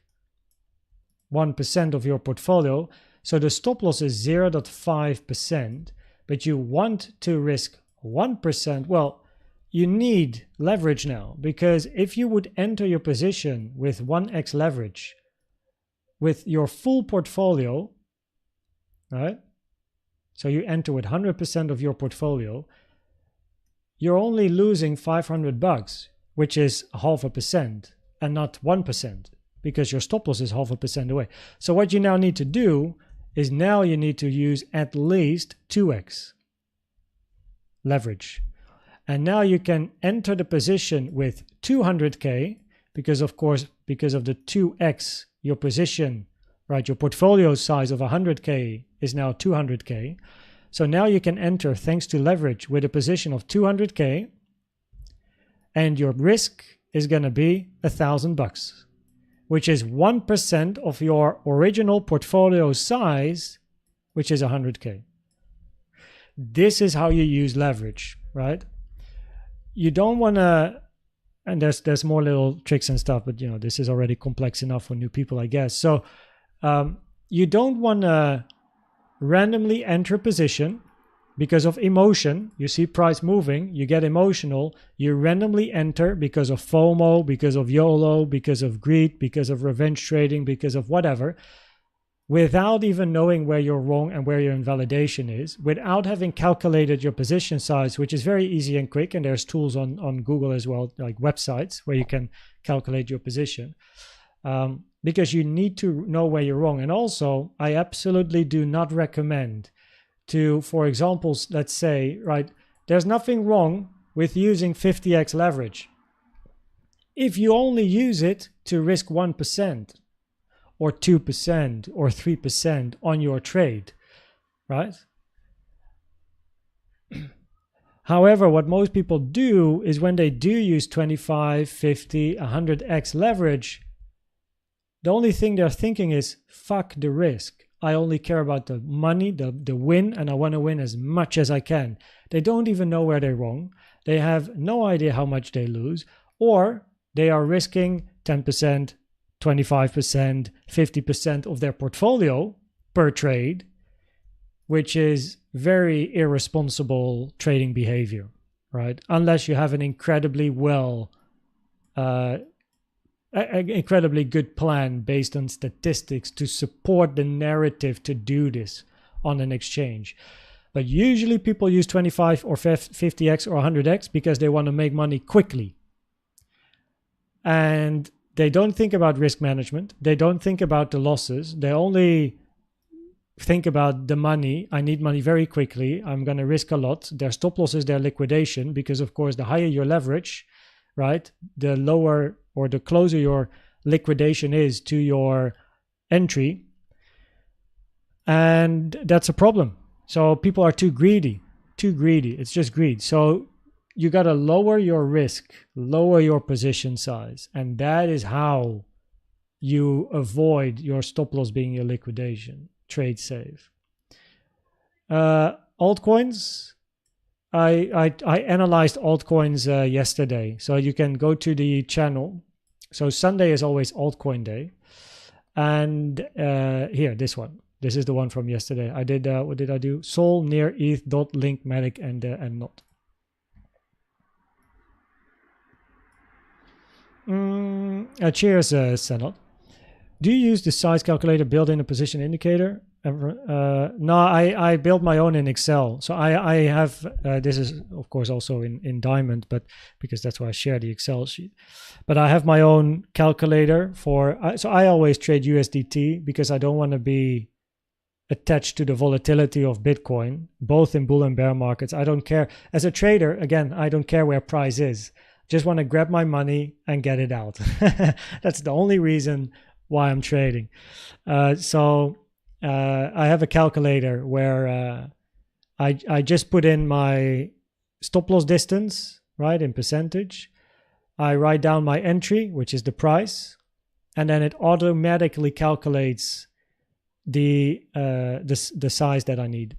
1% of your portfolio, so the stop loss is 0.5%, but you want to risk 1%, well, you need leverage now, because if you would enter your position with 1x leverage with your full portfolio, right? So you enter with 100% of your portfolio, you're only losing $500, which is 0.5% and not 1%, because your stop loss is 0.5% away. So what you now need to do is now you need to use at least 2x leverage. And now you can enter the position with 200K, because of course, because of the 2x, your position, right, your portfolio size of 100K is now 200K. So now you can enter, thanks to leverage, with a position of 200K, and your risk is going to be $1,000, which is 1% of your original portfolio size, which is 100K. This is how you use leverage, right? You don't want to, and there's more little tricks and stuff, but this is already complex enough for new people, I guess. So you don't want to randomly enter a position because of emotion. You see price moving, you get emotional, you randomly enter because of FOMO, because of YOLO, because of greed, because of revenge trading, because of whatever, without even knowing where you're wrong and where your invalidation is, without having calculated your position size, which is very easy and quick. And there's tools on Google as well, like websites where you can calculate your position, because you need to know where you're wrong. And also, I absolutely do not recommend to, for example, let's say, right, there's nothing wrong with using 50x leverage if you only use it to risk 1%. Or 2% or 3% on your trade, right? However, what most people do is when they do use 25, 50, 100x leverage, the only thing they're thinking is, fuck the risk. I only care about the money, the win, and I want to win as much as I can. They don't even know where they're wrong. They have no idea how much they lose, or they are risking 10%, 25%, 50% of their portfolio per trade, which is very irresponsible trading behavior, right? Unless you have an incredibly incredibly good plan based on statistics to support the narrative to do this on an exchange. But usually people use 25 or 50x or 100x because they want to make money quickly. And they don't think about risk management. They don't think about the losses. They only think about the money. I need money very quickly. I'm going to risk a lot. Their stop loss is their liquidation, because of course, the higher your leverage, right, the lower or the closer your liquidation is to your entry. And that's a problem. So people are too greedy. It's just greed. So you got to lower your risk, lower your position size. And that is how you avoid your stop loss being your liquidation. Trade safe. Altcoins. I analyzed altcoins yesterday. So you can go to the channel. So Sunday is always altcoin day. And here, this one. This is the one from yesterday. I did, what did I do? Sol, near, ETH, dot, link, matic, and not. Cheers, Senot. Do you use the size calculator built in a position indicator? No, I built my own in Excel. So I have, this is of course also in Diamond, but because that's why I share the Excel sheet. But I have my own calculator for, so I always trade USDT because I don't want to be attached to the volatility of Bitcoin, both in bull and bear markets. I don't care. As a trader, again, I don't care where price is. Just want to grab my money and get it out. That's the only reason why I'm trading. So I have a calculator where I just put in my stop loss distance, right, in percentage. I write down my entry, which is the price, and then it automatically calculates the size that I need.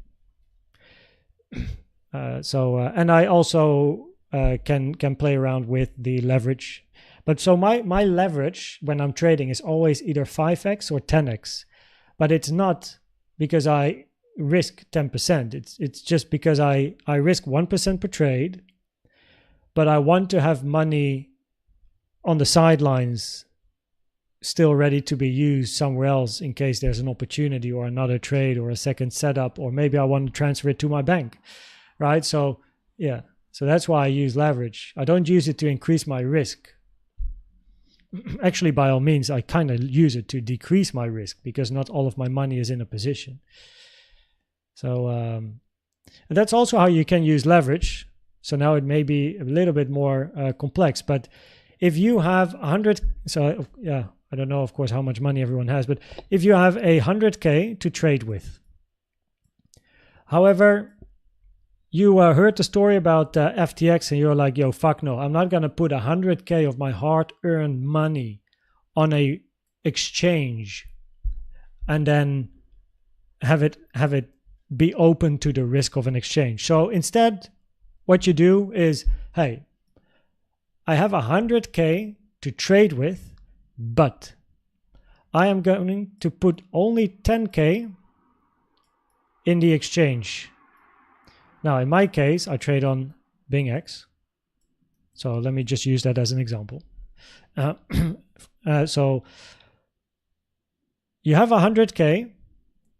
And I also can play around with the leverage. But so my leverage when I'm trading is always either 5x or 10x. But it's not because I risk 10%. It's just because I risk 1% per trade, but I want to have money on the sidelines still ready to be used somewhere else in case there's an opportunity or another trade or a second setup, or maybe I want to transfer it to my bank, right? So yeah, so that's why I use leverage. I don't use it to increase my risk. Actually, by all means, I kind of use it to decrease my risk because not all of my money is in a position. So that's also how you can use leverage. So now it may be a little bit more complex, but if you have 100, so yeah, I don't know, of course, how much money everyone has, but if you have 100K to trade with, However, you heard the story about FTX and you're like, yo, fuck no, I'm not going to put 100K of my hard-earned money on a exchange and then have it be open to the risk of an exchange. So instead, what you do is, hey, I have 100K to trade with, but I am going to put only 10K in the exchange. Now, in my case, I trade on BingX. So let me just use that as an example. So you have 100K,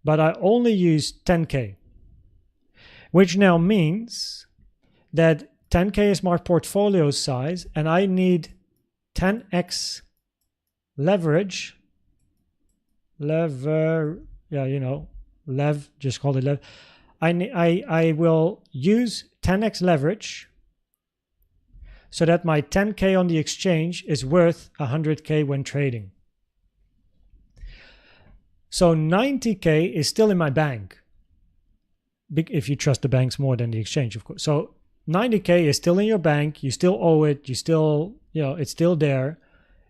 but I only use 10K, which now means that 10K is my portfolio size and I need 10x leverage. Just call it lev. I will use 10x leverage so that my 10K on the exchange is worth 100K when trading. So 90K is still in my bank, if you trust the banks more than the exchange, of course. So 90K is still in your bank. You still owe it. You still, it's still there.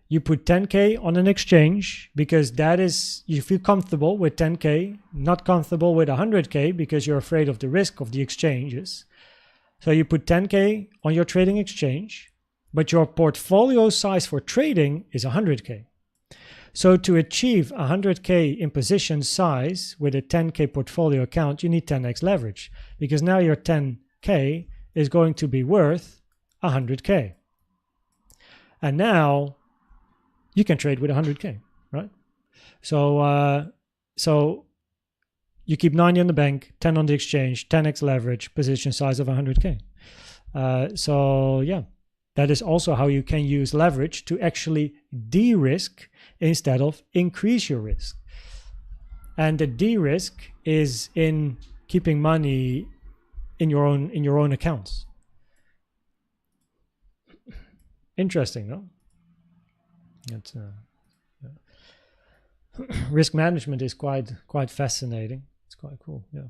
You put 10K on an exchange because that is, you feel comfortable with 10K, not comfortable with 100K because you're afraid of the risk of the exchanges. So you put 10K on your trading exchange, but your portfolio size for trading is 100K. So to achieve 100K in position size with a 10K portfolio account, you need 10x leverage because now your 10K is going to be worth 100K. And now you can trade with 100K, right? So you keep 90 on the bank, 10 on the exchange, 10x leverage, position size of 100K. So yeah, that is also how you can use leverage to actually de-risk instead of increase your risk. And the de-risk is in keeping money in your own accounts. Interesting, no? It's risk management is quite fascinating. It's quite cool, yeah.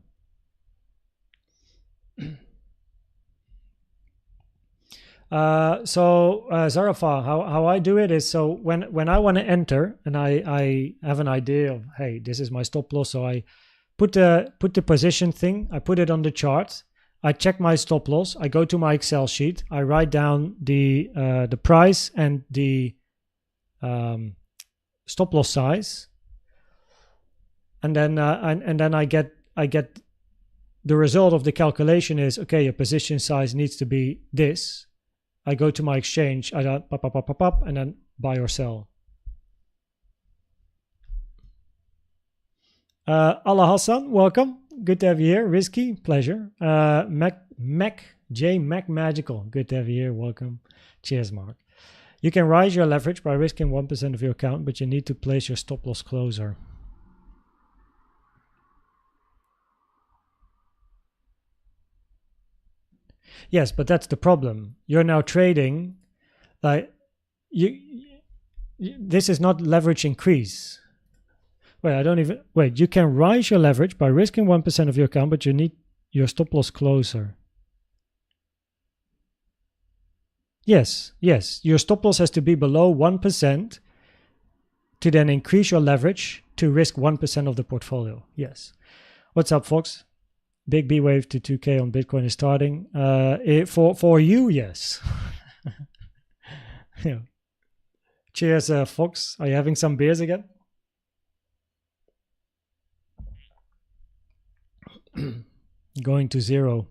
Zarafa, how I do it is, so when I want to enter and I have an idea of, hey, this is my stop loss, so I put the position thing, I put it on the chart, I check my stop loss, I go to my Excel sheet, I write down the price and the stop loss size, and then I get the result of the calculation is, okay, your position size needs to be this. I go to my exchange, I pop, and then buy or sell. Allah Hassan, welcome. Good to have you here. Risky, pleasure. Mac Magical, good to have you here. Welcome. Cheers, Mark. You can raise your leverage by risking 1% of your account, but you need to place your stop loss closer. Yes, but that's the problem. You're now trading, like this is not leverage increase. Wait, you can raise your leverage by risking 1% of your account, but you need your stop loss closer. Yes, your stop loss has to be below 1% to then increase your leverage to risk 1% of the portfolio. Yes. What's up, Fox? Big B wave to 2K on Bitcoin is starting. For you, yes. Yeah. Cheers, Fox. Are you having some beers again? Going to zero.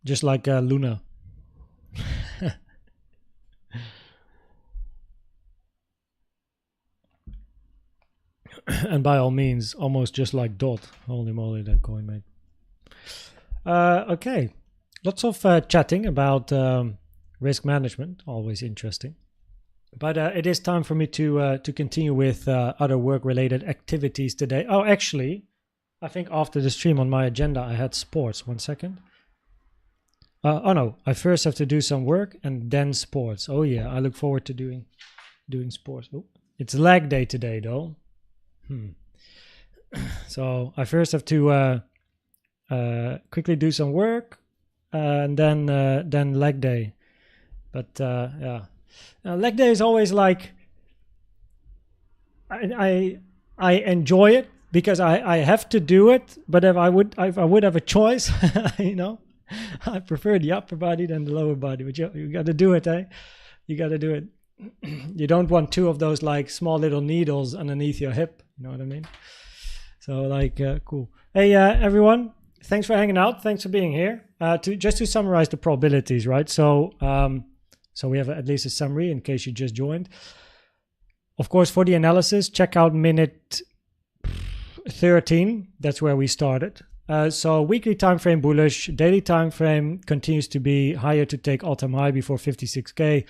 Just like Luna. And by all means, almost just like Dot. Holy moly, that coin, mate. Okay. Lots of chatting about risk management. Always interesting. But it is time for me to continue with other work-related activities today. Oh, actually, I think after the stream on my agenda, I had sports. 1 second. Oh no, I first have to do some work and then sports. Oh yeah, I look forward to doing sports. Oh, it's lag day today though. So I first have to quickly do some work, and then leg day. But yeah, leg day is always like I enjoy it because I have to do it. But if I would have a choice, you know, I prefer the upper body than the lower body. But you got to do it, eh? You got to do it. You don't want two of those like small little needles underneath your hip. You know what I mean? So like, cool. Hey, everyone. Thanks for hanging out. Thanks for being here. To summarize the probabilities, right? So so we have at least a summary in case you just joined. Of course, for the analysis, check out minute 13. That's where we started. So weekly time frame bullish, daily time frame continues to be higher to take all-time high before 56K.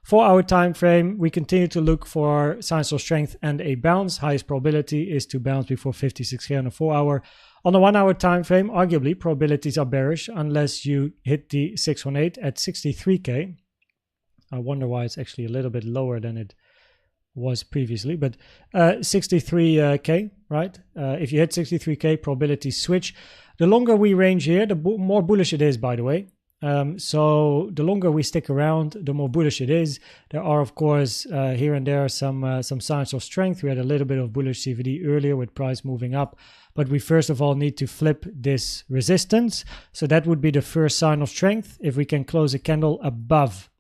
4-hour time frame, we continue to look for signs of strength and a bounce. Highest probability is to bounce before 56K on a 4-hour. On a 1-hour time frame, arguably probabilities are bearish unless you hit the 618 at 63K. I wonder why it's actually a little bit lower than it was previously, but 63K, right? If you hit 63K, probability switch. The longer we range here, the more bullish it is, by the way. So the longer we stick around, the more bullish it is. There are, of course, here and there some signs of strength. We had a little bit of bullish CVD earlier with price moving up, but we first of all need to flip this resistance. So that would be the first sign of strength. If we can close a candle above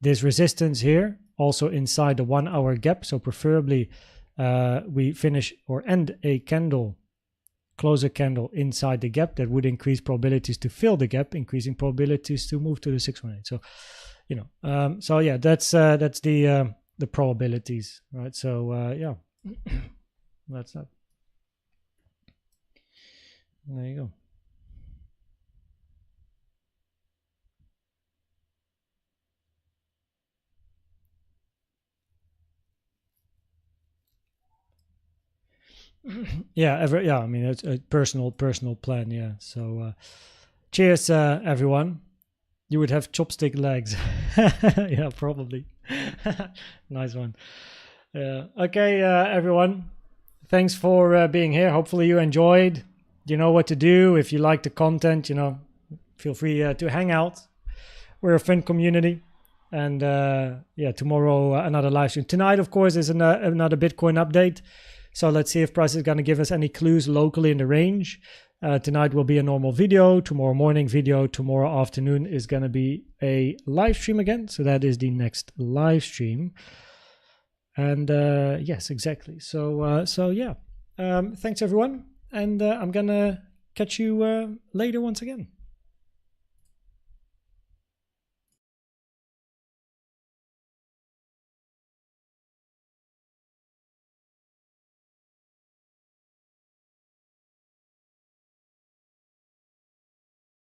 this resistance here, also inside the 1-hour gap. So preferably we finish or end a candle, close a candle inside the gap. That would increase probabilities to fill the gap, increasing probabilities to move to the 618. So, you know, so yeah, that's the probabilities, right? So yeah, that's that. There you go. Yeah, I mean, it's a personal plan. Yeah. So cheers, everyone. You would have chopstick legs. Yeah, probably. Nice one. Yeah. Okay, everyone. Thanks for being here. Hopefully you enjoyed. You know what to do. If you like the content, you know, feel free to hang out. We're a fun community. And yeah, tomorrow another live stream. Tonight, of course, is another Bitcoin update. So let's see if price is going to give us any clues locally in the range. Tonight will be a normal video. Tomorrow morning video. Tomorrow afternoon is going to be a live stream again. So that is the next live stream. And yes, exactly. So yeah. Thanks everyone. And I'm going to catch you later once again.